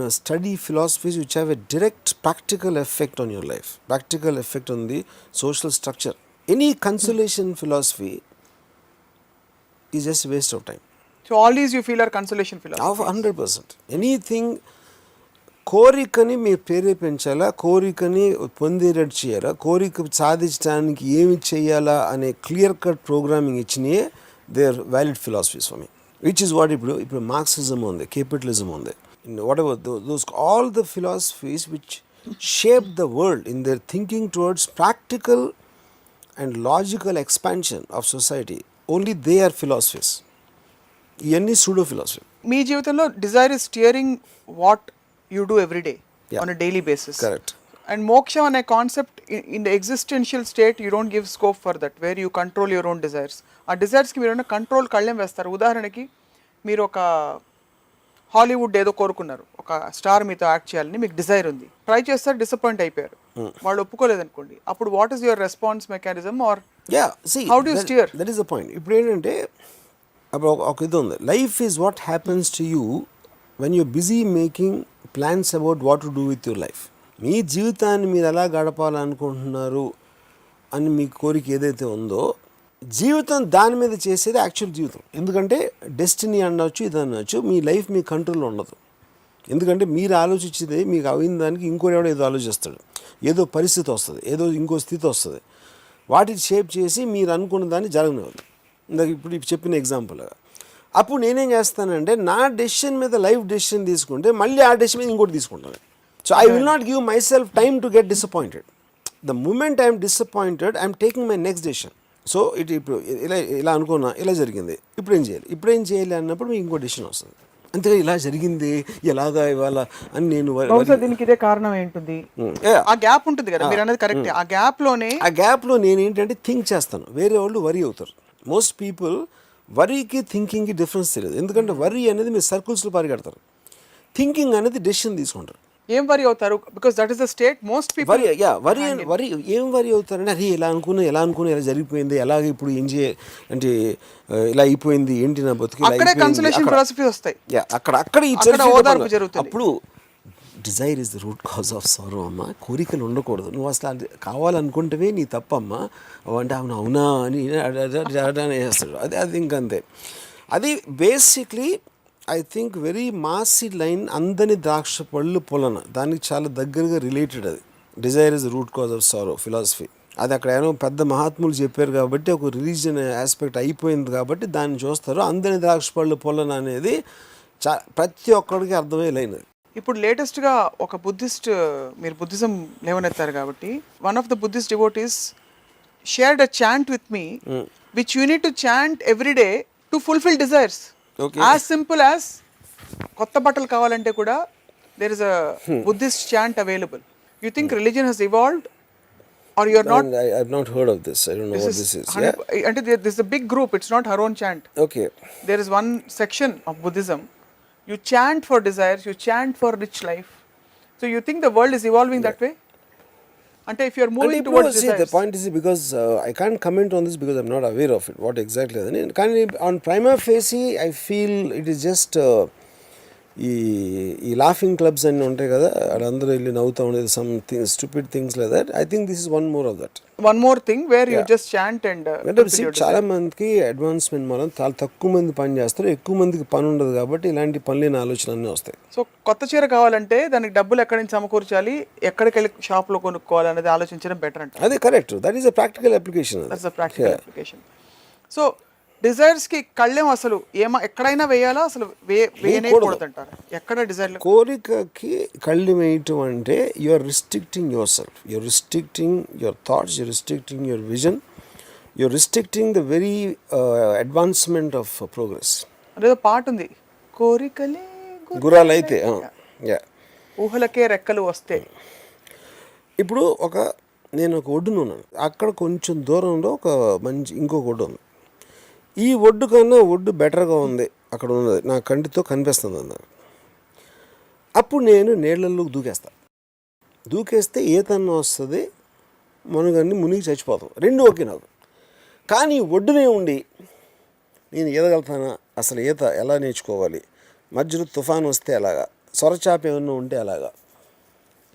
study philosophies which have a direct practical effect on your life, practical effect on the social structure. Any consolation philosophy is just a waste of time. So all these you feel are consolation Of philosophy. 100%. Anything కోరికని మీరు ప్రేరేపించాలా, కోరికని పొందేటట్టు చేయాలా, కోరిక సాధించడానికి ఏమి చేయాలా అనే clear cut programming ఇచ్చినాయే they are valid philosophies for me. Which is what ఇప్పుడు మార్క్సిజం ఉంది, క్యాపిటలిజం ఉంది, whatever those all the philosophies which shape the world in their thinking towards practical and logical expansion of society, only they are philosophies. ఇవన్నీ pseudo philosophy. మీ జీవితంలో desire is steering what you do every day on a daily basis. Correct. And మోక్షం అనే concept in the existential state you don't give scope for that, where you control your own desires. ఆ డిజైర్స్కి మీరు ఏమైనా control కళ్ళెం వేస్తారు. ఉదాహరణకి మీరు ఒక Hollywood ఏదో కోరుకున్నారు, ఒక స్టార్ మీతో యాక్ట్ చేయాలని మీకు డిజైర్ ఉంది, ట్రై చేస్తారు, డిసప్పాయింట్ అయిపోయారు, వాళ్ళు ఒప్పుకోలేదు అనుకోండి, అప్పుడు what is your response mechanism or how do you steer? That is the point. ఇప్పుడు ఏంటంటే అప్పుడు ఒక ఇది ఉంది, life is what happens to you when you're busy making plans about what to do with your life. మీ జీవితాన్ని మీరు ఎలా గడపాలనుకుంటున్నారు అని మీ కోరిక ఏదైతే ఉందో, జీవితం దాని మీద చేసేది యాక్చువల్ జీవితం. ఎందుకంటే డెస్టినీ అనవచ్చు, ఇది అనవచ్చు, మీ లైఫ్ మీ కంట్రోల్లో ఉండదు. ఎందుకంటే మీరు ఆలోచించేది మీకు అయిన దానికి ఇంకోటి ఎవడో ఏదో ఆలోచిస్తాడు, ఏదో పరిస్థితి వస్తుంది, ఏదో ఇంకో స్థితి వస్తుంది, వాటిని షేప్ చేసి మీరు అనుకున్న దాన్ని జరగనివ్వదు. ఇందాక ఇప్పుడు చెప్పిన ఎగ్జాంపుల్గా అప్పుడు నేనేం చేస్తానంటే నా డెసిషన్ మీద లైఫ్ డెసిషన్ తీసుకుంటే మళ్ళీ ఆ డెసిషన్ మీద ఇంకోటి తీసుకుంటాను. So I will not give myself time to get disappointed. The moment I'm disappointed I'm taking my next decision. సో ఇప్పుడు ఇలా అనుకున్నా, ఇలా జరిగింది, ఇప్పుడు ఏం చేయాలి అన్నప్పుడు మీకు ఇంకో డెసిషన్ వస్తుంది. అంతేగా ఇలా జరిగింది ఎలాగా ఇవాళ అని నేను దీనికి ఇదే కారణం ఏంటుంది, ఆ గ్యాప్ ఉంటుంది కదా మీరు అనేది కరెక్ట్. ఆ గ్యాప్లో నేను ఏంటంటే థింక్ చేస్తాను, వేరే వాళ్ళు వరీ అవుతారు. మోస్ట్ పీపుల్ వరీకి థింకింగ్కి డిఫరెన్స్ తెలియదు. ఎందుకంటే వరీ అనేది మీరు సర్కిల్స్లో పరిగెడతారు, థింకింగ్ అనేది డెసిషన్ తీసుకుంటారు. ఏం వరీ అవుతారు? Because that is the state most people worry ఏం వరీ అవుతారంటే అరే ఎలా అనుకున్నా ఇలా జరిగిపోయింది, ఎలాగ ఇప్పుడు ఏం అంటే ఇలా అయిపోయింది, ఏంటి నా బతుకు, అప్పుడు Dzire is the root cause of సారో. అమ్మ కోరికలు ఉండకూడదు, నువ్వు అసలు అది కావాలనుకుంటేవే నీ తప్పమ్మా అంటే అవునా అని వేస్తాడు. అది ఇంకంతే. అది basically I think very Masih line, అందని ద్రాక్ష పళ్ళు పొలన, దానికి చాలా దగ్గరగా రిలేటెడ్. అది Dzire is the root cause of sorrow philosophy. అది అక్కడ ఏమో పెద్ద మహాత్ములు చెప్పారు కాబట్టి, ఒక రిలీజియన్ ఆస్పెక్ట్ అయిపోయింది కాబట్టి దాన్ని చూస్తారు. అందని ద్రాక్ష పళ్ళు పొలన అనేది ప్రతి ఒక్కడికి అర్థమయ్యే లైన్. ఇప్పుడు లేటెస్ట్గా ఒక బుద్ధిస్ట్, మీరు బుద్ధిజం లేవనెత్తారు కాబట్టి, one of the Buddhist devotees shared a chant with me which you need to chant every day to fulfil desires. As simple as కొత్త బట్టలు కావాలంటే కూడా there is a Buddhist chant available. You think religion has evolved or you are not? I have not heard of this. I don't know what this is. And this is a big group, it's not her own chant. Okay. There is one section of Buddhism, you chant for desires, you chant for rich life. So you think the world is evolving that way? Ante if you are moving towards desires. The point is because I can't comment on this because I'm not aware of it, what exactly. On prima facie I feel it is just ఈ laughing clubs అన్నీ ఉంటాయి కదా, అందరూ వెళ్ళి నవ్వుతూ ఉండేది, some thing stupid things like that. I think this is one more of that. One more thing where you just chant and చాలా మందికి అడ్వాన్స్మెంట్ మనం చాలా తక్కువ మంది పని చేస్తారు, ఎక్కువ మందికి పని ఉండదు కాబట్టి ఇలాంటి పనులేని ఆలోచన అన్నీ వస్తాయి. సో కొత్త చీర కావాలంటే దానికి డబ్బులు ఎక్కడి నుంచి సమకూర్చాలి, ఎక్కడికి వెళ్ళి షాప్లో కొనుక్కోవాలి అనేది ఆలోచించడం బెటర్ అంటే. అదే correct. That is a practical application. That's a practical application. So డిజైర్స్కి కళ్ళెం అసలు ఎక్కడైనా వేయాలా, అసలు వేయకూడదంటారు? ఎక్కడ డిజైర్ కోరికకి కళ్ళు వేయటం అంటే you are restricting yourself, you are restricting your thoughts, you are restricting your vision, you are restricting the very advancement of progress. అదేదో పాట ఉంది, కోరికలే గురాలైతే ఊహలకే రెక్కలు వస్తే. ఇప్పుడు నేను ఒక ఒడ్డున ఉన్నాను, అక్కడ కొంచెం దూరంలో ఒక మంచి ఇంకొక ఒడ్డు ఉంది. ఈ ఒడ్డు కన్నా ఒడ్డు బెటర్గా ఉంది అక్కడ ఉన్నది, నా కంటితో కనిపిస్తుంది అన్నారు. అప్పుడు నేను నీళ్ళల్లోకి దూకేస్తే ఈతన్న వస్తుంది, మునగన్ని మునిగి చచ్చిపోతాం, రెండు ఓకే నాకు. కానీ ఒడ్డునే ఉండి నేను ఈదగలుగుతానా అసలు ఈత ఎలా నేర్చుకోవాలి, మధ్యలో తుఫాను వస్తే ఎలాగా, సొరచాప ఏమన్నా ఉంటే ఎలాగా,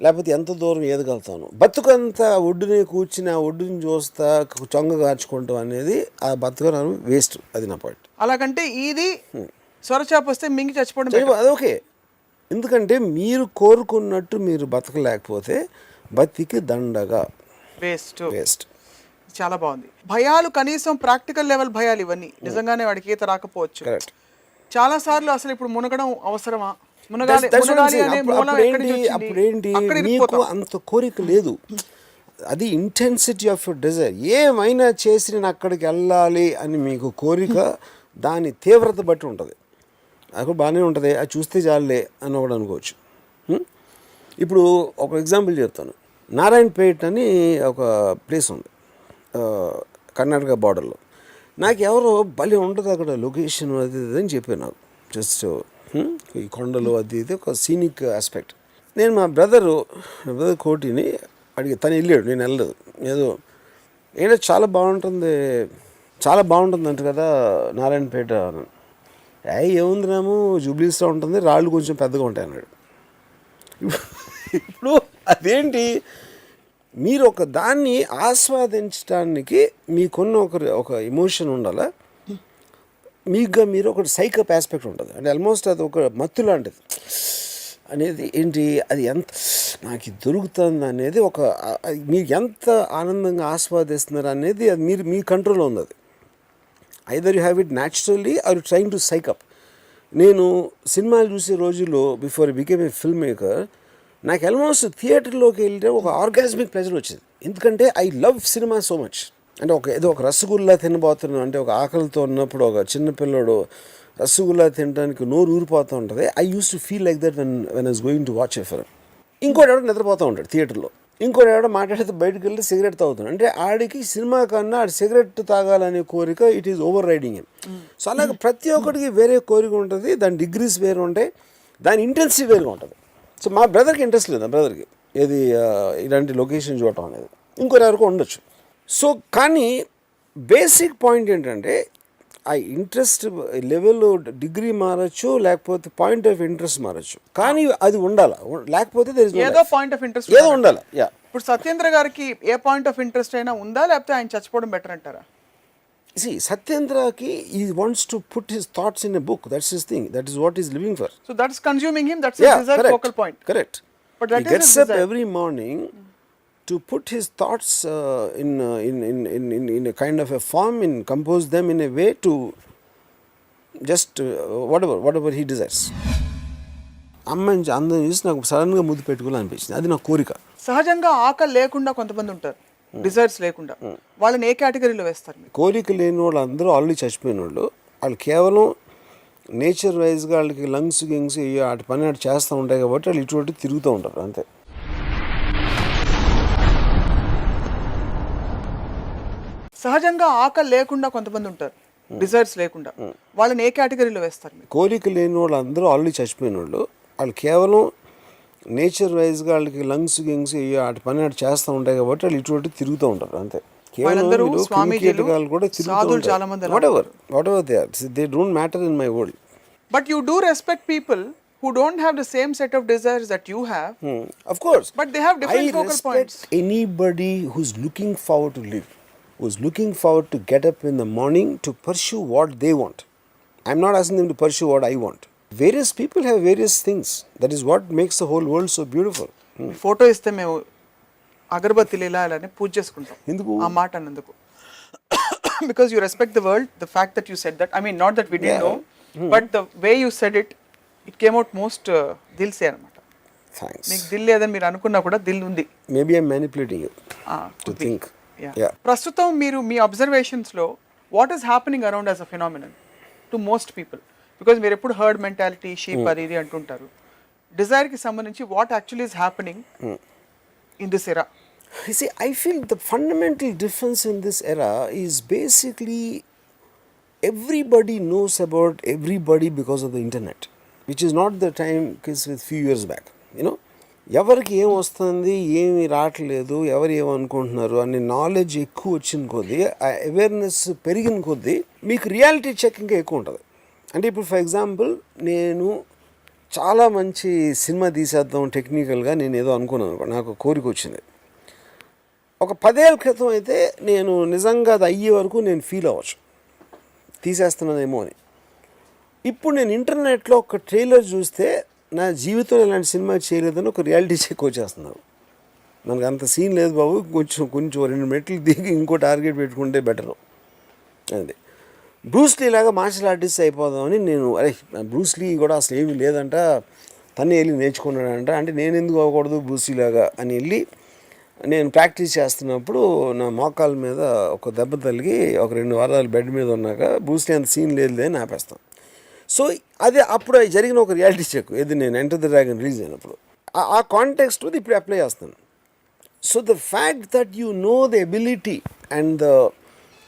లేకపోతే ఎంత దూరం ఈదగలుగుతాను, బతుకంతా ఒడ్డునే కూర్చుని ఆ ఒడ్డుని చూస్తా చొంగ కార్చుకుంటాం అనేది ఆ బతుకను వేస్ట్. అది నా పాయింట్. అలాగంటే ఇది సొరచాప వస్తే మింగి చచ్చిపోవడం అది ఓకే. ఎందుకంటే మీరు కోరుకున్నట్టు మీరు బతకలేకపోతే బతికి దండగా వేస్ట్. చాలా బాగుంది. భయాలు కనీసం ప్రాక్టికల్ లెవెల్ భయాలు ఇవన్నీ నిజంగానే వాడికి ఈత రాకపోవచ్చు. చాలా సార్లు అసలు ఇప్పుడు మునగడం అవసరమా, అప్పుడేంటి మీకు అంత కోరిక లేదు, అది ఇంటెన్సిటీ ఆఫ్ యువర్ డిజైర్. ఏమైనా చేసి నేను అక్కడికి వెళ్ళాలి అని మీకు కోరిక దాని తీవ్రత బట్టి ఉంటుంది. అది బాగానే ఉంటుంది, అది చూస్తే చాలులే అని కూడా అనుకోవచ్చు. ఇప్పుడు ఒక ఎగ్జాంపుల్ చెప్తాను. నారాయణపేట్ అని ఒక ప్లేస్ ఉంది కర్ణాటక బార్డర్లో. నాకు ఎవరో భలే ఉంటుంది అక్కడ లొకేషన్ అది ఇది అని చెప్పారు నాకు. జస్ట్ ఈ కొండలు అది ఇది ఒక సీనిక్ ఆస్పెక్ట్. నేను మా బ్రదర్ కోటిని అడిగి, తను వెళ్ళాడు, నేను వెళ్ళలేదు. ఏదో చాలా బాగుంటుంది అంట కదా నారాయణపేట. ఏముంది రాము, జూబ్లీస్లో ఉంటుంది, రాళ్ళు కొంచెం పెద్దగా ఉంటాయి అన్నాడు. ఇప్పుడు అదేంటి, మీరు ఒక దాన్ని ఆస్వాదించడానికి మీకున్న ఒక ఎమోషన్ ఉండాలా, మీకుగా మీరు ఒక సైకప్ ఆస్పెక్ట్ ఉంటుంది. అంటే ఆల్మోస్ట్ అది ఒక మత్తు లాంటిది అనేది ఏంటి, అది ఎంత నాకు దొరుకుతుంది అనేది ఒక మీరు ఎంత ఆనందంగా ఆస్వాదిస్తున్నారు అనేది అది మీ కంట్రోల్లో ఉంది. అది either you have it naturally or you trying to psych up. నేను సినిమాలు చూసే రోజుల్లో before I became a film maker, నాకు ఆల్మోస్ట్ థియేటర్లోకి వెళ్తే ఒక ఆర్గాస్మిక్ ప్లెజర్ వచ్చింది. ఎందుకంటే I love cinema so much. అంటే ఏదో ఒక రసగుల్లా తినబోతున్నాను అంటే, ఒక ఆకలితో ఉన్నప్పుడు ఒక చిన్నపిల్లడు రసగుల్లా తినడానికి నోరు ఊరిపోతూ ఉంటుంది. I use to feel like that when I was going to watch a film. ఇంకోటి ఎవడో నిద్రపోతూ ఉంటాడు థియేటర్లో, ఇంకోటి ఎవడో మాట్లాడితే బయటకు వెళ్ళి సిగరెట్ తాగుతున్నాడు. అంటే ఆడికి సినిమా కన్నా ఆడి సిగరెట్ తాగాలనే కోరిక it is over riding him. So అలాగే ప్రతి ఒక్కడికి వేరే కోరిక ఉంటుంది, దాని డిగ్రీస్ వేరు ఉంటాయి, దాని ఇంటెన్సిటీ వేరుగా ఉంటుంది. సో మా బ్రదర్కి ఇంట్రెస్ట్ లేదు, బ్రదర్కి ఏది ఇలాంటి లొకేషన్ చూడటం అనేది, ఇంకొకరి వరకు ఉండొచ్చు. సో కానీ బేసిక్ పాయింట్ ఏంటంటే ఆ ఇంట్రెస్ట్ లెవెల్ డిగ్రీ మారచ్చు, లేకపోతే పాయింట్ ఆఫ్ ఇంట్రెస్ట్ మారచ్చు, కానీ అది ఉండాలి. లేకపోతే ఏదో పాయింట్ ఆఫ్ ఇంట్రెస్ట్ ఏదో ఉండాలి. ఇప్పుడు సత్యేంద్ర గారికి ఏ పాయింట్ ఆఫ్ ఇంట్రెస్ట్ అయినా ఉందా, లేకపోతే ఆయన చచ్చిపోవడం బెటర్ అంటారా? See, Satyendra he wants to put his thoughts in a book. That's his thing. That is what he's living for. So that's consuming him. That's his desired focal point. Correct. But that he gets up every morning to put his thoughts in a kind of a form, and compose them in a way to just whatever he desires. అమ్మాయి అందరం చూసి నాకు సడన్గా ముద్దు పెట్టుకోవాలనిపించింది. అది నా కోరిక. సహజంగా ఆకలి లేకుండా కొంతమంది ఉంటారు, డిజైర్స్ లేకుండా. వాళ్ళని ఏ కేటగిరీలో వేస్తారు? కోరిక లేని వాళ్ళు అందరూ ఆల్రెడీ చచ్చిపోయిన వాళ్ళు కేవలం నేచర్ వైజ్గా వాళ్ళకి లంగ్స్ గింగ్స్ వాటి పని అటు చేస్తూ ఉంటాయి కాబట్టి వాళ్ళు ఇటువంటి తిరుగుతూ ఉంటారు అంతే. సహజంగా ఆకలి లేకుండా కొంతమంది ఉంటారు, డిజైర్స్ లేకుండా. వాళ్ళని ఏ కేటగిరీలో వేస్తారు? కోరిక లేని వాళ్ళు అందరూ ఆల్రెడీ చచ్చిపోయిన వాళ్ళు కేవలం నేచర్ వైజ్గా వాళ్ళకి లంగ్స్ గింగ్స్ వాటి పని అటు చేస్తూ ఉంటాయి కాబట్టి వాళ్ళు ఇటువంటి తిరుగుతూ ఉంటారు అంతే. They don't matter in my world. But you do respect people who don't have the same set of desires that you have. Of course. But they have different focal points. Anybody who's looking forward to live, who's looking forward to get up in the morning to pursue what they want. I'm not asking them to pursue what I want. Various people have various things. That is what makes the whole world so beautiful. Photo ఇస్తే మేము అగరబత్తిలు ఇలా అని పూజ చేసుకుంటాం. ఎందుకు ఆ మాట అన్నందుకు? Because you respect the world, the fact that you said that. I mean, not that we didn't know, but the way you said it, it came out most Dil సే అన్నమాట. Thanks. మీకు దిల్ లేదని మీరు అనుకున్నా కూడా దిల్ ఉంది. Maybe I'm manipulating you to think. Yeah. ప్రస్తుతం మీరు మీ అబ్జర్వేషన్స్లో what is happening around as a phenomenon to most people? Because మీరు ఎప్పుడు హర్డ్ మెంటాలిటీ, షీప్ అది ఇది అంటుంటారు. డిజైర్కి సంబంధించి what actually is happening in this era? You see, I feel the fundamental difference in this era is basically everybody knows about everybody because of the internet, which is not the time case with few years back. You know, ఎవరికి ఏం వస్తుంది, ఏమి రావట్లేదు, ఎవరు ఏమనుకుంటున్నారు అనే knowledge ఎక్కువ వచ్చిన కొద్దీ, ఆ అవేర్నెస్ పెరిగిన కొద్దీ మీకు రియాలిటీ చెక్ ఇంకా ఎక్కువ ఉంటుంది. అంటే ఇప్పుడు ఫర్ ఎగ్జాంపుల్ నేను చాలా మంచి సినిమా తీసేద్దాం టెక్నికల్గా నేను ఏదో అనుకున్నాను, నాకు కోరిక వచ్చింది. ఒక 10 ఏళ్ళ క్రితం అయితే నేను నిజంగా అది అయ్యే వరకు నేను ఫీల్ అవ్వచ్చు, తీసేస్తున్నానేమో అని. ఇప్పుడు నేను ఇంటర్నెట్లో ఒక ట్రైలర్ చూస్తే నా జీవితంలో ఇలాంటి సినిమా చేయలేదని ఒక రియాలిటీ చెక్ వచ్చేస్తున్నారు. మనకు అంత సీన్ లేదు బాబు, కొంచెం 2 మెట్లు దిగి ఇంకో టార్గెట్ పెట్టుకుంటే బెటరు. అది బ్రూస్లీ లాగా మార్షల్ ఆర్టిస్ట్ అయిపోదామని నేను, అరే బ్రూస్లీ కూడా అసలు ఏమీ లేదంట, తనే వెళ్ళి నేర్చుకున్నాడంట, అంటే నేను ఎందుకు అవ్వకూడదు బ్రూస్లీ లాగా అని వెళ్ళి నేను ప్రాక్టీస్ చేస్తున్నప్పుడు నా మోకాల మీద ఒక దెబ్బ తగిలి ఒక 2 వారాలు బెడ్ మీద ఉన్నాక బ్రూస్లీ అంత సీన్ లేదు అని ఆపేస్తాను. సో అది అప్పుడు జరిగిన ఒక రియాలిటీ చెక్, ఏది నేను ఎంటర్ ద డ్రాగన్ రిలీజ్ అయినప్పుడు ఆ కాంటెక్స్ట్ ఇప్పుడు అప్లై చేస్తాను. So the fact that you know the ability and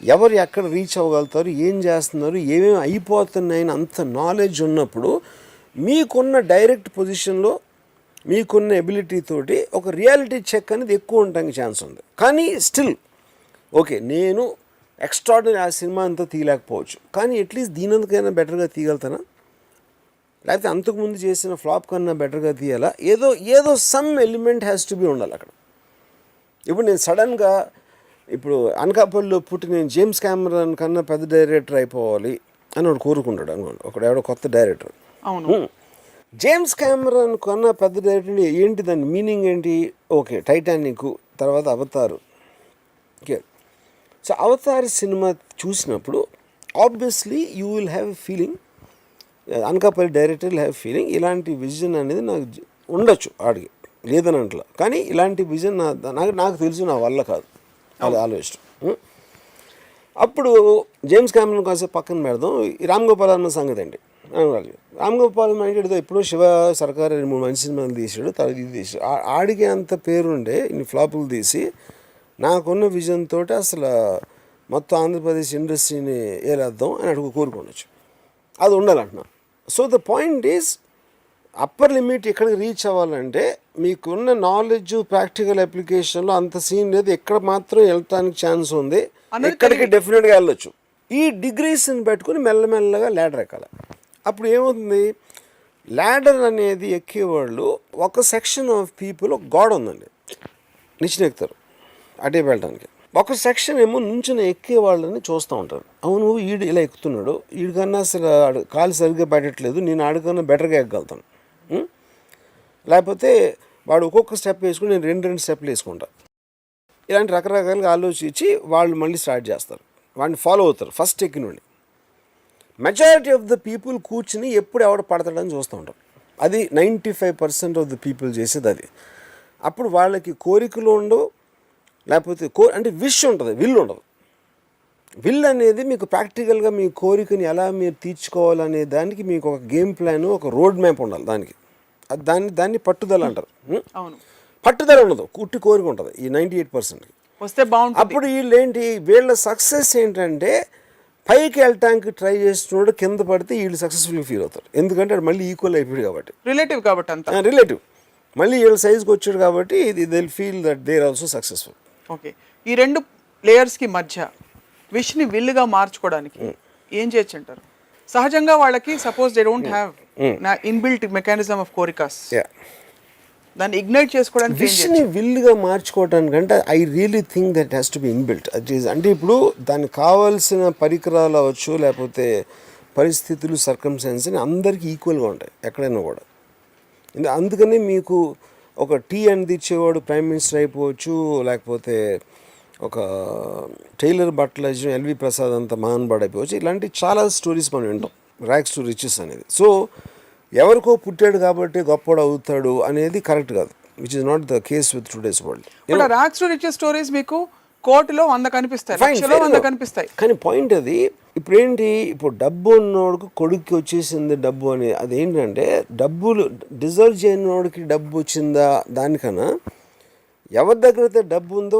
ఎవరు ఎక్కడ రీచ్ అవ్వగలుగుతారు, ఏం చేస్తున్నారు, ఏమేమి అయిపోతున్నాయని అంత నాలెడ్జ్ ఉన్నప్పుడు మీకున్న డైరెక్ట్ పొజిషన్లో మీకున్న ఎబిలిటీ తోటి ఒక రియాలిటీ చెక్ అనేది ఎక్కువ ఉండడానికి ఛాన్స్ ఉంది. కానీ స్టిల్ ఓకే, నేను ఎక్స్ట్రాడినరీ ఆ సినిమా అంతా తీయలేకపోవచ్చు, కానీ అట్లీస్ట్ దీనందుకైనా బెటర్గా తీయగలుగుతానా, లేకపోతే అంతకుముందు చేసిన ఫ్లాప్ కన్నా బెటర్గా తీయాలా, ఏదో some element has to B ఉండాలి అక్కడ. ఇప్పుడు నేను సడన్గా ఇప్పుడు అనకాపల్లిలో పుట్టి నేను జేమ్స్ కెమెరాన్ కన్నా పెద్ద డైరెక్టర్ అయిపోవాలి అని వాడు కోరుకుంటాడు అనుకోండి, ఎవడో కొత్త డైరెక్టర్. అవును, జేమ్స్ కెమెరాన్ కన్నా పెద్ద డైరెక్టర్ ఏంటి, దాని మీనింగ్ ఏంటి? ఓకే, టైటానిక్ తర్వాత అవతారు. ఓకే, సో అవతార్ సినిమా చూసినప్పుడు obviously you will have a feeling, Anakapalli director will have feeling ఇలాంటి విజన్ అనేది నాకు ఉండొచ్చు, ఆడికి లేదని అంటలా, కానీ ఇలాంటి విజన్ నాకు తెలుసు నా వల్ల కాదు, అది ఆలోచిస్తాం. అప్పుడు జేమ్స్ కెమెరాన్ కాసేపు పక్కన పెడదాం, ఈ రామ్ గోపాల్ వర్మ సంగతి అండి. రామ్ గోపాల్ వర్మ ఎప్పుడో శివ సర్కార్ 2-3 మంచి సినిమాలు తీసాడు, తర్వాత ఇది తీసాడు, ఆడికి అంత పేరుండే ఇన్ని ఫ్లాపులు తీసి నాకున్న విజన్ తోటి అసలు మొత్తం ఆంధ్రప్రదేశ్ ఇండస్ట్రీని ఏలేద్దాం అని అడుగు కోరుకోవచ్చు, అది ఉండాలంటున్నా. So the point is upper limit ఎక్కడికి రీచ్ అవ్వాలంటే మీకున్న నాలెడ్జ్ ప్రాక్టికల్ అప్లికేషన్లో అంత సీన్ లేదు, ఎక్కడ మాత్రం వెళ్ళటానికి ఛాన్స్ ఉంది, ఎక్కడికి డెఫినెట్గా వెళ్ళొచ్చు. ఈ డిగ్రీస్ని పెట్టుకుని మెల్లమెల్లగా ల్యాడర్ ఎక్కాలి. అప్పుడు ఏమవుతుంది, ల్యాడర్ అనేది ఎక్కేవాళ్ళు ఒక సెక్షన్ ఆఫ్ పీపుల్, ఒక గోడ ఉందండి నిచ్చెన ఎక్కుతారు అటే వెళ్ళడానికి, ఒక సెక్షన్ ఏమో నుంచుని ఎక్కే వాళ్ళని చూస్తూ ఉంటారు. అవును ఈడు ఇలా ఎక్కుతున్నాడు, వీడికన్నా అసలు కాలు సరిగ్గా పెట్టట్లేదు, నేను ఆడికన్నా బెటర్గా ఎక్కగలుగుతాను. లేకపోతే వాడు ఒక్కొక్క స్టెప్ వేసుకుని నేను 2 స్టెప్లు వేసుకుంటా. ఇలాంటి రకరకాలుగా ఆలోచించి వాళ్ళు మళ్ళీ స్టార్ట్ చేస్తారు, వాడిని ఫాలో అవుతారు ఫస్ట్ ఎక్కినండి. మెజారిటీ ఆఫ్ ద పీపుల్ కూర్చుని ఎప్పుడు ఎవడ పడతాడని చూస్తూ ఉంటారు. అది 95% ఆఫ్ ద పీపుల్ చేసేది అది. అప్పుడు వాళ్ళకి కోరికలు ఉండవు, లేకపోతే అంటే విష్ ఉంటుంది, విల్ ఉండదు. విల్ అనేది మీకు ప్రాక్టికల్గా మీ కోరికని ఎలా మీరు తీర్చుకోవాలనే దానికి మీకు ఒక గేమ్ ప్లాన్, ఒక రోడ్ మ్యాప్ ఉండాలి దానికి. దాన్ని పట్టుదల అంటారు. పట్టుదల ఉండదు, కుట్టి కోరిక ఉంటుంది ఈ 98% వస్తే బాగుంటుంది. అప్పుడు వీళ్ళ సక్సెస్ ఏంటంటే పైకి వెళ్ళటానికి ట్రై చేస్తున్నాడు, కింద పడితే వీళ్ళు సక్సెస్ఫుల్గా ఫీల్ అవుతారు, ఎందుకంటే అది మళ్ళీ ఈక్వల్ అయిపోయాడు కాబట్టి, రిలేటివ్ మళ్ళీ వీళ్ళ సైజ్కి వచ్చాడు కాబట్టి they feel that they are also successful. Okay, ఈ 2 ప్లేయర్స్కి మధ్య విష్ని విల్లుగా మార్చుకోవడానికి ఏం చేయొచ్చు అంటారు? సహజంగా వాళ్ళకి suppose they don't have inbuilt mechanism of కోరికాస్, దాన్ని ఇగ్నైట్ చేసుకోవడానికి విష్ని విల్లుగా మార్చుకోవడానికంటే I really think that has to be inbuilt. అంటే ఇప్పుడు దానికి కావాల్సిన పరికరాలు అవ్వచ్చు, లేకపోతే పరిస్థితులు, సర్కమ్స్టాన్సెస్ అందరికీ ఈక్వల్గా ఉంటాయి ఎక్కడైనా కూడా. అందుకని మీకు ఒక టీ అందించేవాడు ప్రైమ్ మినిస్టర్ అయిపోవచ్చు, లేకపోతే ఒక టైలర్ బట్టల ఎల్వి ప్రసాద్ అంత మహానుభావుడు అయిపోవచ్చు. ఇలాంటి చాలా స్టోరీస్ మనం వింటాం, ర్యాక్స్ టు రిచెస్ అనేది. సో ఎవరికో పుట్టాడు కాబట్టి గొప్పవాడు అవుతాడు అనేది కరెక్ట్ కాదు, which is not the case with today's world. Racks to riches stories మీకు కోటిలో 100 కనిపిస్తాయి, లక్షలో 100 కనిపిస్తాయి. కానీ పాయింట్ అది ఇప్పుడు ఏంటి, ఇప్పుడు డబ్బు ఉన్నోడికి కొడుక్కి వచ్చేసింది డబ్బు అని, అదేంటంటే డబ్బులు డిజర్వ్ చేయనోడికి డబ్బు వచ్చిందా దానికన్నా ఎవరి దగ్గర అయితే డబ్బు ఉందో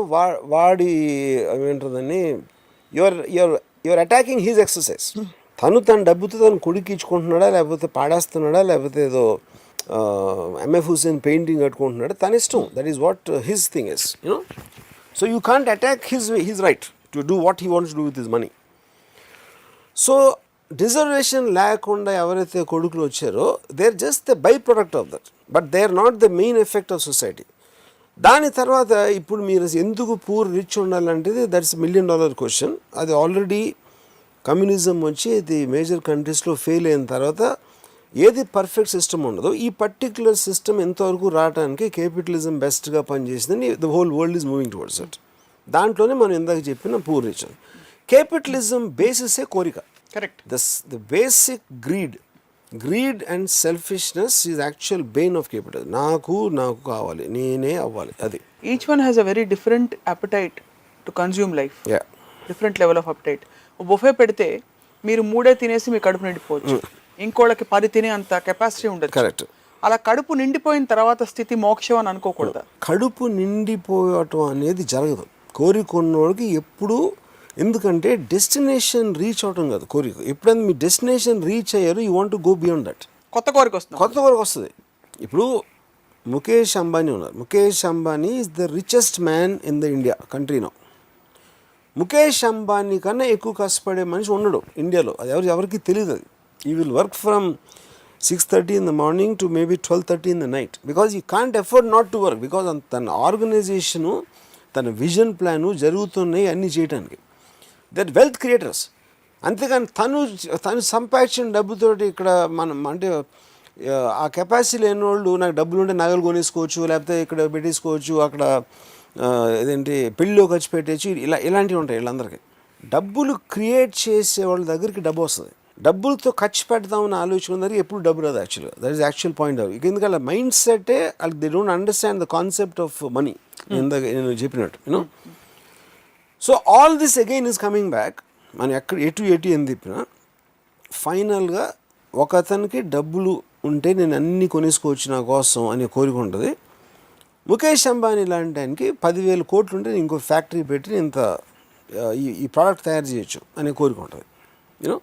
వాడి ఏమంటుందని యువర్ అటాకింగ్ హీజ్ ఎక్సర్సైజ్. తన డబ్బుతో తను కొడుకు ఇచ్చుకుంటున్నాడా, లేకపోతే పాడేస్తున్నాడా, లేకపోతే ఏదో ఎంఎఫ్ హుసేన్ పెయింటింగ్ కట్టుకుంటున్నాడా, తన ఇష్టం. That is what his thing is, you know. So you can't attack his right to do what he wants to do with his money. So reservation లేకుండా ఎవరైతే కొడుకులు వచ్చారో they are just the by product of that, but they are not the main effect of society. దాని తర్వాత ఇప్పుడు మీరు ఎందుకు poor rich ఉండాలంటే దట్స్ $1 million క్వశ్చన్. అది ఆల్రెడీ కమ్యూనిజం వచ్చి ఇది మేజర్ కంట్రీస్లో ఫెయిల్ అయిన తర్వాత ఏది పర్ఫెక్ట్ సిస్టమ్ ఉండదో ఈ పర్టిక్యులర్ సిస్టమ్ ఎంతవరకు రావడానికి క్యాపిటలిజం బెస్ట్గా పనిచేసిందని the whole world is moving towards it. దాంట్లోనే మనం ఇందాక చెప్పిన పూర్ రిచ్. క్యాపిటలిజం బేసిసే కోరిక. Correct. The basic greed and selfishness is actual bane of capital. నాకు కావాలి, నేనే అవ్వాలి, అది. Each one has a very different appetite to consume life, different level of appetite. Buffet పెడితే మీరు 3 తినేసి మీ కడుపు నిండిపోవచ్చు, ఇంకోళ్ళకి 10 తినే అంత కెపాసిటీ ఉండదు. కరెక్ట్. అలా కడుపు నిండిపోయిన తర్వాత స్థితి మోక్షం అని అనుకోకూడదు. కడుపు నిండిపోవటం అనేది జరగదు కోరికొన్నోడికి ఎప్పుడు. ఎందుకంటే డెస్టినేషన్ రీచ్ అవటం కాదు కోరిక. ఎప్పుడైనా మీ డెస్టినేషన్ రీచ్ అయ్యారు, you want to go beyond that. కొత్త కోరిక వస్తుంది. ఇప్పుడు ముఖేష్ అంబానీ ఉన్నారు. Mukesh Ambani is the richest man in the India country now. Mukesh Ambani కన్నా ఎక్కువ కష్టపడే మనిషి ఉండడు ఇండియాలో. అది ఎవరికి తెలియదు. అది ఈ will work from 6:30 in the morning to maybe 12:30 in the night because he can't afford not to work because తన ఆర్గనైజేషను, తన విజన్ ప్లాను జరుగుతున్నాయి అన్నీ చేయడానికి. That wealth creators. అంతేగాని తను సంపాదించిన డబ్బుతోటి ఇక్కడ మనం అంటే ఆ కెపాసిటీ లేని వాళ్ళు నాకు డబ్బులు ఉంటే నగలు కొనేసుకోవచ్చు, లేకపోతే ఇక్కడ పెట్టేసుకోవచ్చు, అక్కడ ఏదేంటి పెళ్ళిలో ఖర్చు పెట్టేసి ఇలాంటివి ఉంటాయి. వీళ్ళందరికీ డబ్బులు క్రియేట్ చేసే వాళ్ళ దగ్గరికి డబ్బు వస్తుంది. డబ్బులతో ఖర్చు పెడతామని ఆలోచన దగ్గర ఎప్పుడు డబ్బు రాదు యాక్చువల్గా. That is actual point of. ఎందుకంటే మైండ్ సెట్టే they don't understand the concept of money. నేను చెప్పినట్టు you know. So all this again is coming back. మనం ఎటు అని చెప్పినా ఫైనల్గా ఒక అతనికి డబ్బులు ఉంటే నేను అన్నీ కొనేసుకోవచ్చు నా కోసం అనే కోరిక ఉంటుంది. ముఖేష్ అంబానీ లాంటి ఆయనకి 10,000 కోట్లు ఉంటే నేను ఇంకో ఫ్యాక్టరీ పెట్టి ఇంత ఈ ప్రోడక్ట్ తయారు చేయొచ్చు అనే కోరిక ఉంటుంది యూనో.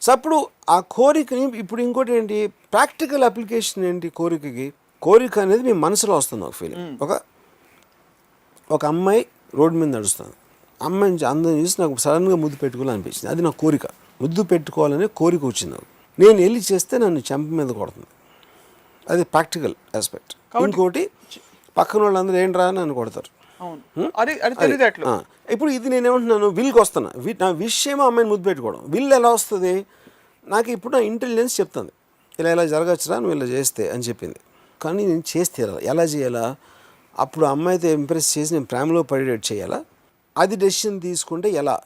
సో అప్పుడు ఆ కోరికని ఇప్పుడు ఇంకోటి ఏంటి ప్రాక్టికల్ అప్లికేషన్ ఏంటి కోరికకి. కోరిక అనేది మీ మనసులో వస్తుంది ఒక ఫీలింగ్. ఒక అమ్మాయి రోడ్డు మీద నడుస్తుంది. అమ్మాయిని అందం చూసి నాకు సడన్గా ముద్దు పెట్టుకోవాలనిపించింది. అది నా కోరిక. ముద్దు పెట్టుకోవాలనే కోరిక వచ్చింది నాకు. నేను వెళ్ళి చేస్తే నన్ను చెంప మీద కొడుతుంది. అది ప్రాక్టికల్ ఆస్పెక్ట్. ఇంకోటి పక్కన వాళ్ళందరూ ఏంట్రా నన్ను కొడతారు. ఇప్పుడు ఇది నేనేమంటున్నాను, విల్కి వస్తున్నా. నా విషయం అమ్మాయిని ముద్దు పెట్టుకోవడం. విల్ ఎలా వస్తుంది నాకు? ఇప్పుడు నా ఇంటెలిజెన్స్ చెప్తుంది ఇలా జరగచ్చురా నువ్వు ఇలా చేస్తే అని చెప్పింది. కానీ నేను చేస్తే ఎలా చేయాలా? అప్పుడు అమ్మాయితో ఇంప్రెస్ చేసి నేను ప్రేమలో పడేటట్టు చేయాలా? అది డెసిషన్ తీసుకుంటే ఎలా?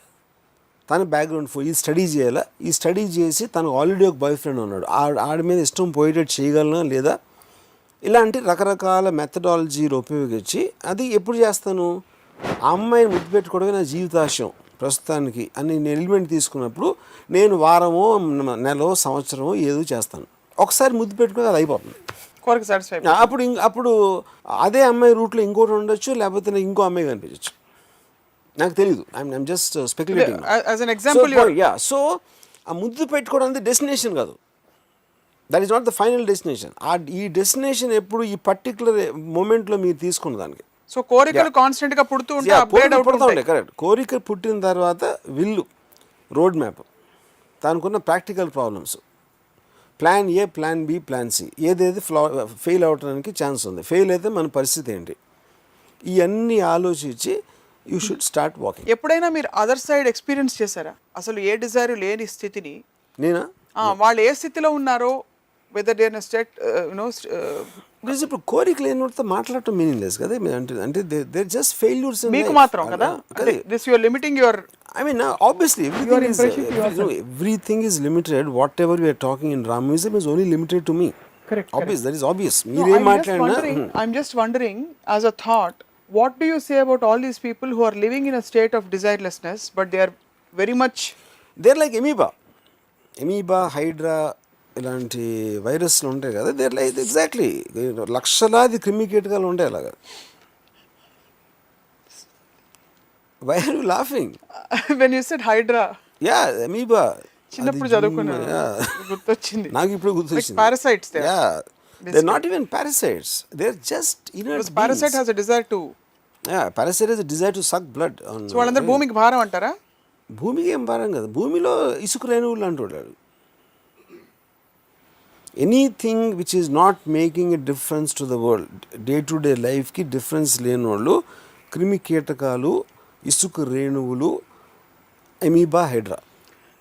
తన బ్యాక్గ్రౌండ్ ఈ స్టడీ చేయాలా? ఈ స్టడీ చేసి తనకు ఆల్రెడీ ఒక బాయ్ ఫ్రెండ్ ఉన్నాడు, ఆడి మీద ఇష్టం పోయేటట్టు చేయగలనా లేదా? ఇలాంటి రకరకాల మెథడాలజీలు ఉపయోగించి అది ఎప్పుడు చేస్తాను? ఆ అమ్మాయిని ముద్దు పెట్టుకోవడమే నా జీవితాశయం ప్రస్తుతానికి అని నేను ఎలిమెంట్ తీసుకున్నప్పుడు నేను వారమో నెలలో సంవత్సరమో ఏదో చేస్తాను. ఒకసారి ముద్దు పెట్టుకుని అది అయిపోతుంది. అప్పుడు అదే అమ్మాయి రూట్లో ఇంకోటి ఉండొచ్చు, లేకపోతే నాకు ఇంకో అమ్మాయి కనిపించవచ్చు. నాకు తెలీదు. I'm just speculating. సో ఆ ముద్దు పెట్టుకోవడం అనేది డెస్టినేషన్ కాదు. That is not the final destination. ఈ డెస్టినేషన్ ఎప్పుడు ఈ పర్టికులర్ మూమెంట్లో మీరు తీసుకున్న దానికి. సో కోరికలు కాన్స్టెంట్ గా పుడుతూ ఉంటాయి. కరెక్ట్. కోరిక పుట్టిన తర్వాత విల్లు, రోడ్ మ్యాప్, దానికున్న practical problems, plan A, plan B, plan C, ఏదేది ఫెయిల్ అవడానికి ఛాన్స్ ఉంది, ఫెయిల్ అయితే మన పరిస్థితి ఏంటి, ఇవన్నీ ఆలోచించి యూ షుడ్ స్టార్ట్ వాకింగ్. ఎప్పుడైనా మీరు అదర్ సైడ్ ఎక్స్పీరియన్స్ చేశారా? అసలు ఏ డిజైర్ లేని స్థితిని నేనా? వాళ్ళు ఏ స్థితిలో ఉన్నారో, వెదర్ దే ఆర్ స్టేట్ ఇప్పుడు కోరిక లేనితో మాట్లాడటం మీనింగ్లెస్ కదా. అంటే దే జస్ట్ ఫెయిల్యూర్స్ మీకు మాత్రం కదా. This you are limiting your, I mean, obviously, everything is limited. Whatever we are talking in Ramism is only limited to me. Correct. Obvious, that is obvious. I'm just wondering, as a thought, what do you say about all these people who are living in a state of desirelessness, but they are very much... They're like amoeba, hydra, ఇలాంటి వైరస్లు ఉంటాయి కదా. There like exactly లక్షలాది క్రిమికేటకాలు ఉంటాయి అలాగా. Why are you laughing? When you said hydra. Yeah, amoeba. చిన్నప్పుడు చదువుకున్నా గుర్తొచ్చింది. నాకు ఇప్పుడు గుర్తొచ్చింది. Parasites they are. Yeah. They're not even parasites. They're just inert beings. Parasite has a desire to. Yeah, parasite has a desire to suck blood. So వాళ్ళందరూ భూమికి భారం అంటారా? భూమికి ఏం భారం కదా, భూమిలో ఇసుక రేణువులు అంటున్నాడు. Anything which is not making a difference to the world, day to day లైఫ్కి డిఫరెన్స్ లేని వాళ్ళు క్రిమి కీటకాలు, ఇసుక రేణువులు, ఎమీబా, హైడ్రా.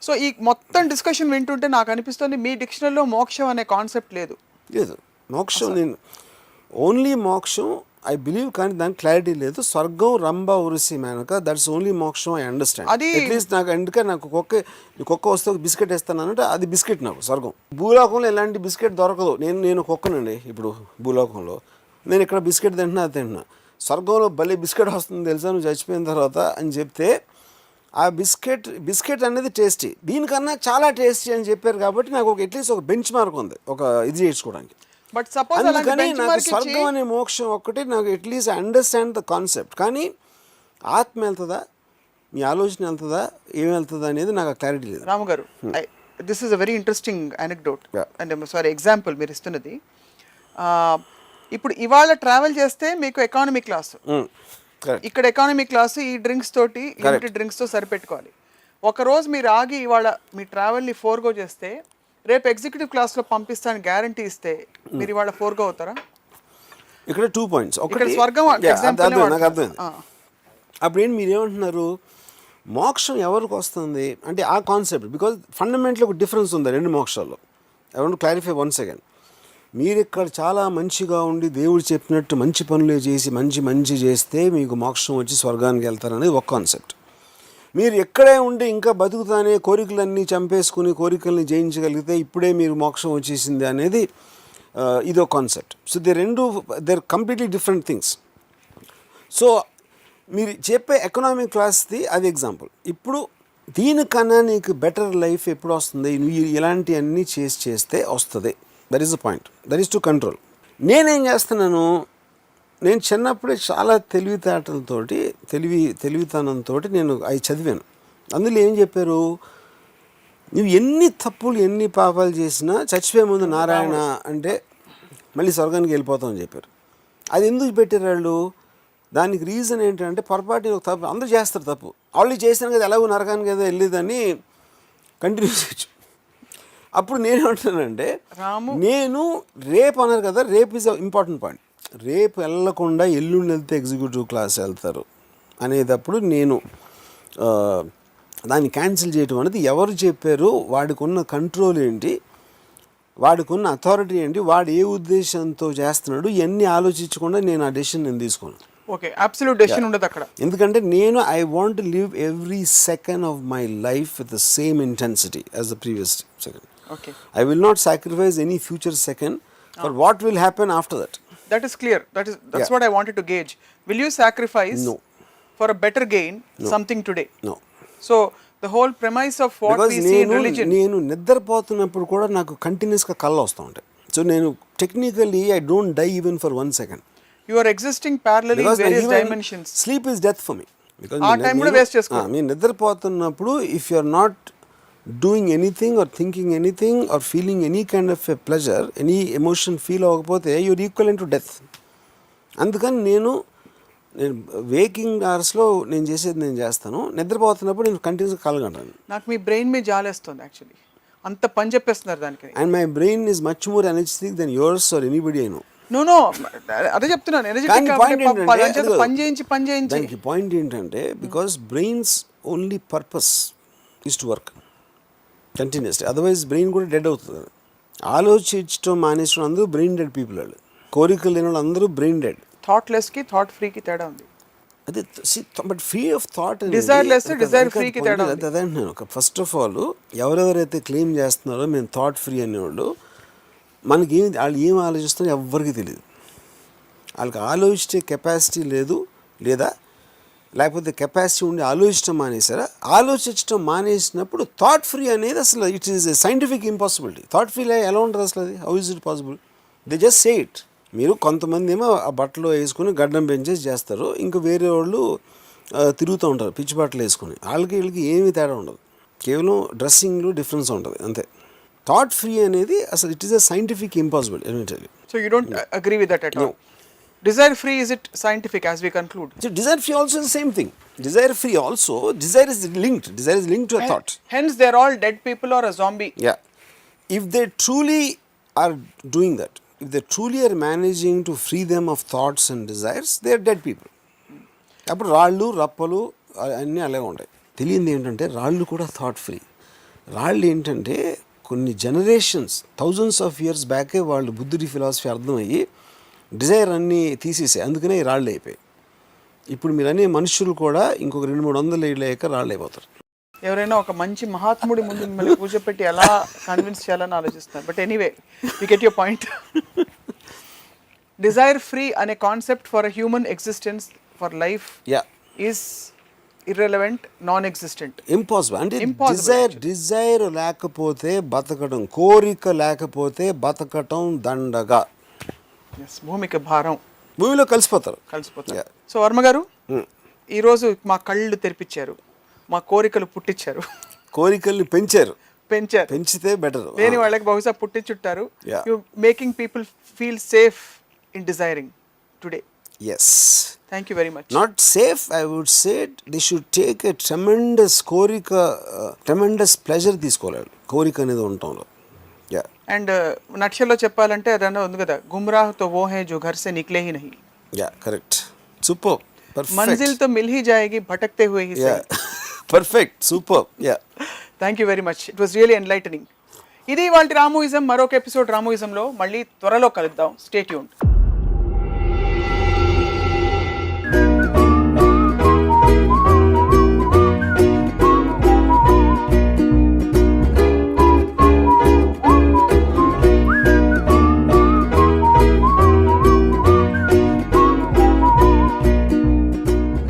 సో ఈ మొత్తం డిస్కషన్ వింటుంటే నాకు అనిపిస్తుంది మీ డిక్షనరీలో మోక్షం అనే కాన్సెప్ట్ లేదు. లేదు, మోక్షం నేను ఓన్లీ మోక్షం ఐ బిలీవ్, కానీ దానికి క్లారిటీ లేదు. స్వర్గం, రంభ, ఉరిసి, మేనక, దట్స్ ఓన్లీ మోక్షం ఐ అండర్స్టాండ్. అట్లీస్ట్ నాకు అందుకే నాకు కుక్క వస్తే ఒక బిస్కెట్ వేస్తాను అంటే అది బిస్కెట్ నాకు స్వర్గం. భూలోకంలో ఎలాంటి బిస్కెట్ దొరకదు. నేను కుక్కనండి ఇప్పుడు భూలోకంలో, నేను ఇక్కడ బిస్కెట్ తింటున్నా, అది తింటున్నా. స్వర్గంలో భలే బిస్కెట్ వస్తుంది తెలుసా నువ్వు చచ్చిపోయిన తర్వాత అని చెప్తే, ఆ బిస్కెట్ అనేది టేస్టీ, దీనికన్నా చాలా టేస్టీ అని చెప్పారు కాబట్టి నాకు ఒక అట్లీస్ట్ ఒక బెంచ్ మార్క్ ఉంది ఒక ఇది చేసుకోవడానికి. బట్ సపోజ్ అందుకని నాకు స్వర్గం అనే మోక్షం ఒక్కటి నాకు అట్లీస్ట్ అండర్స్టాండ్ ద కాన్సెప్ట్. కానీ ఆత్మ వెళ్తుందా, మీ ఆలోచన వెళ్తుందా, ఏం వెళ్తుందా అనేది నాకు క్లారిటీ లేదు. రాము గారు, this is a very interesting anecdote and sorry example మీరు ఇస్తున్నది. ఇప్పుడు ఇవాళ ట్రావెల్ చేస్తే మీకు ఎకానమీ క్లాస్, ఇక్కడ ఎకానమీ క్లాస్ ఈ డ్రింక్స్ తోటి లిమిటెడ్ డ్రింక్స్తో సరిపెట్టుకోవాలి. ఒకరోజు మీరు ఆగి ఇవాళ మీ ట్రావెల్ని ఫోర్గో చేస్తే రేపు ఎగ్జిక్యూటివ్ క్లాస్లో పంపిస్తాను గ్యారంటీ ఇస్తే మీరు ఇవాళ ఫోర్గో అవుతారా? ఇక్కడ 2 పాయింట్స్. ఒకటి స్వర్గం నాకు అర్థమైంది. అప్పుడు ఏంటి మీరేమంటున్నారు, మోక్షం ఎవరికి వస్తుంది అంటే ఆ కాన్సెప్ట్, బికాజ్ ఫండమెంటల్ ఒక డిఫరెన్స్ ఉంది రెండు మోక్షాల్లో. I want to clarify once again. మీరు ఇక్కడ చాలా మంచిగా ఉండి దేవుడు చెప్పినట్టు మంచి పనులు చేసి మంచి చేస్తే మీకు మోక్షం వచ్చి స్వర్గానికి వెళ్తారనేది ఒక కాన్సెప్ట్. మీరు ఎక్కడే ఉండి ఇంకా బతుకుతానే కోరికలన్నీ చంపేసుకుని కోరికల్ని జయించగలిగితే ఇప్పుడే మీరు మోక్షం వచ్చేసింది అనేది ఇదో concept. So they completely different things. So మీరు చెప్పే ఎకనామిక్ క్లాస్ది అది ఎగ్జాంపుల్. ఇప్పుడు దీనికన్నా నీకు బెటర్ లైఫ్ ఎప్పుడు వస్తుంది, నువ్వు ఇలాంటి అన్నీ చేస్తే వస్తుంది. That is the point, that is to control. నేనేం చేస్తున్నాను, నేను చిన్నప్పుడే చాలా తెలివితనంతో నేను అవి చదివాను. అందులో ఏం చెప్పారు, నువ్వు ఎన్ని తప్పులు ఎన్ని పాపాలు చేసినా చచ్చిపోయే ముందు నారాయణ అంటే మళ్ళీ స్వర్గానికి వెళ్ళిపోతావు అని చెప్పారు. అది ఎందుకు పెట్టారు వాళ్ళు, దానికి రీజన్ ఏంటంటే పొరపాటు ఒక తప్పు అందరూ చేస్తారు, తప్పు ఆల్రెడీ చేసినా కదా ఎలాగో నరకానికి ఏదో వెళ్ళేదని కంటిన్యూ చేయొచ్చు. అప్పుడు నేనేమంటున్నానంటే, నేను రేపు అన్నారు కదా, రేపు ఈజ్ ఇంపార్టెంట్ పాయింట్. రేపు వెళ్ళకుండా ఎల్లుండి వెళ్తే ఎగ్జిక్యూటివ్ క్లాస్ వెళ్తారు అనేటప్పుడు నేను దాన్ని క్యాన్సిల్ చేయటం అనేది ఎవరు చెప్పారు, వాడికి ఉన్న కంట్రోల్ ఏంటి, వాడికి ఉన్న అథారిటీ ఏంటి, వాడు ఏ ఉద్దేశంతో చేస్తున్నాడు, ఇవన్నీ ఆలోచించకుండా నేను ఆ డెసిషన్ నేను తీసుకోను. ఓకే, అబ్సల్యూట్ డెసిషన్ ఉండదు అక్కడ. ఎందుకంటే I want to live every second of my life with the same intensity as the previous second. Okay. I will not sacrifice any future second for what will happen after that. That is clear. That's what I wanted to gauge. Will you sacrifice for a better gain something today? No. So the whole premise of what we see in religion. నేను నిద్రపోతున్నప్పుడు కూడా నాకు కంటిన్యూస్గా కళ్ళు వస్తూ ఉంటాయి. So నేను technically I don't die even for 1 second. You are existing parallelly in various dimensions. Sleep is death for me. Because ఆ టైం కూడా వేస్ట్ చేసుకో. నేను నిద్రపోతున్నప్పుడు if you are not doing anything or thinking anything or feeling any kind of a pleasure, any emotion feel అవ్వకపోతే you're equivalent to death. అందుకని నేను waking అవర్స్లో నేను చేసేది నేను చేస్తాను, నిద్రపోతున్నప్పుడు నేను కంటిన్యూస్గా కలగంటాను. నాకు మీ బ్రెయిన్ మీద జాలేస్తుంది యాక్చువల్లీ, అంత పని చెప్పేస్తున్నారు దానికి. And my brain is much more energetic then yours or anybody I know. No అదే చెప్తున్నాను, పని చేయించి దానికి పాయింట్ ఏంటంటే, because brain's only purpose is to work continuously, otherwise brain కూడా డెడ్ అవుతుంది. ఆలోచించడం మానేసడం అందరూ బ్రెయిన్ డెడ్ పీపుల్. వాళ్ళు కోరికలు లేని వాళ్ళు అందరూ బ్రెయిన్ డెడ్. థాట్లెస్కి థాట్ ఫ్రీకి తేడా ఉంది. అదే but free of thought, desireless desire ఫ్రీకి తేడా ఉంది. అదే అంటున్నాను. ఫస్ట్ ఆఫ్ ఆల్ ఎవరెవరైతే క్లెయిమ్ చేస్తున్నారో మేము థాట్ ఫ్రీ అనేవాళ్ళు, మనకి వాళ్ళు ఏం ఆలోచిస్తున్నారో ఎవ్వరికి తెలియదు. వాళ్ళకి ఆలోచించే కెపాసిటీ లేదు, లేకపోతే కెపాసిటీ ఉండి ఆలోచించడం మానేసారా. ఆలోచించడం మానేసినప్పుడు థాట్ ఫ్రీ అనేది అసలు it is a scientific impossibility. Thought free ఎలా ఉంటుంది అసలు, అది how is it possible? They just say it. మీరు కొంతమంది ఏమో ఆ బట్టలు వేసుకుని గడ్డం పెంచేసి చేస్తారు, ఇంకా వేరే వాళ్ళు తిరుగుతూ ఉంటారు పిచ్చి బట్టలు వేసుకుని. వీళ్ళకి ఏమీ తేడా ఉండదు, కేవలం డ్రెస్సింగ్లో డిఫరెన్స్ ఉంటుంది అంతే. థాట్ ఫ్రీ అనేది అసలు it is a scientific impossible. So you don't agree with that at all? Desire free, is it scientific as we conclude? So desire free also is the same thing. Desire free also, desire is linked. Desire is linked to a thought. Hence they're all dead people or a zombie. Yeah. If they truly are doing that, if they truly are managing to free them of thoughts and desires, they are dead people. అప్పుడు రాళ్ళు రప్పలు అన్నీ అలాగే ఉంటాయి. తెలియంది ఏంటంటే రాళ్ళు కూడా థాట్ ఫ్రీ. రాళ్ళు ఏంటంటే కొన్ని జనరేషన్స్ థౌజండ్స్ ఆఫ్ ఇయర్స్ బ్యాకే వాళ్ళు బుద్ధుడి ఫిలాసఫీ అర్థమయ్యి డిజైర్ అన్నీ తీసేసాయి, అందుకనే ఈ రాళ్ళు అయిపోయాయి. ఇప్పుడు మీరు అనే మనుషులు కూడా ఇంకొక 200-300 ఏళ్ళు అయ్యాక రాళ్ళు అయిపోతారు. ఎవరైనా ఒక మంచి మహాత్ముడి ముందు మిమ్మల్ని కూర్చోపెట్టి ఎలా కన్విన్స్ చేయాలని ఆలోచిస్తున్నారు. But anyway, we get your point. Desire free అనే concept for a human existence, for life is irrelevant, non existent, impossible. అంటే డిజైర్ లేకపోతే బతకడం, కోరిక లేకపోతే బతకటం దండగా. భూమికి భారం, భూమిలో కలిసిపోతారు. సో వర్మ గారు, ఈరోజు మా కళ్ళు తెరిపించారు, మా కోరికలు పుట్టించారు, కోరికల్ని పెంచితే బెటర్. లేని వాళ్ళకి బహుశా పుట్టించుంటారు. You making people feel safe in desiring today. Yes. Thank you very much. Not safe, I would say they should take a tremendous tremendous pleasure తీసుకోవాలి కోరిక అనేది ఉండటంలో. Yeah. And నక్షల్లో చెప్పాలంటే అదన్నా ఉంది కదా, గుమ్రాహ్ తో वो है जो घर से निकले ही नहीं. Yeah, correct. Super. Perfect. मंजिल तो मिल ही जाएगी भटकते हुए ही. Yeah. Perfect. Super. Yeah. Thank you very much. It was really enlightening. ఇది ఇవాల్టి రామోయిజం. మరొక ఎపిసోడ్ రామోయిజంలో మళ్ళీ త్వరలో కలుద్దాం. Stay tuned.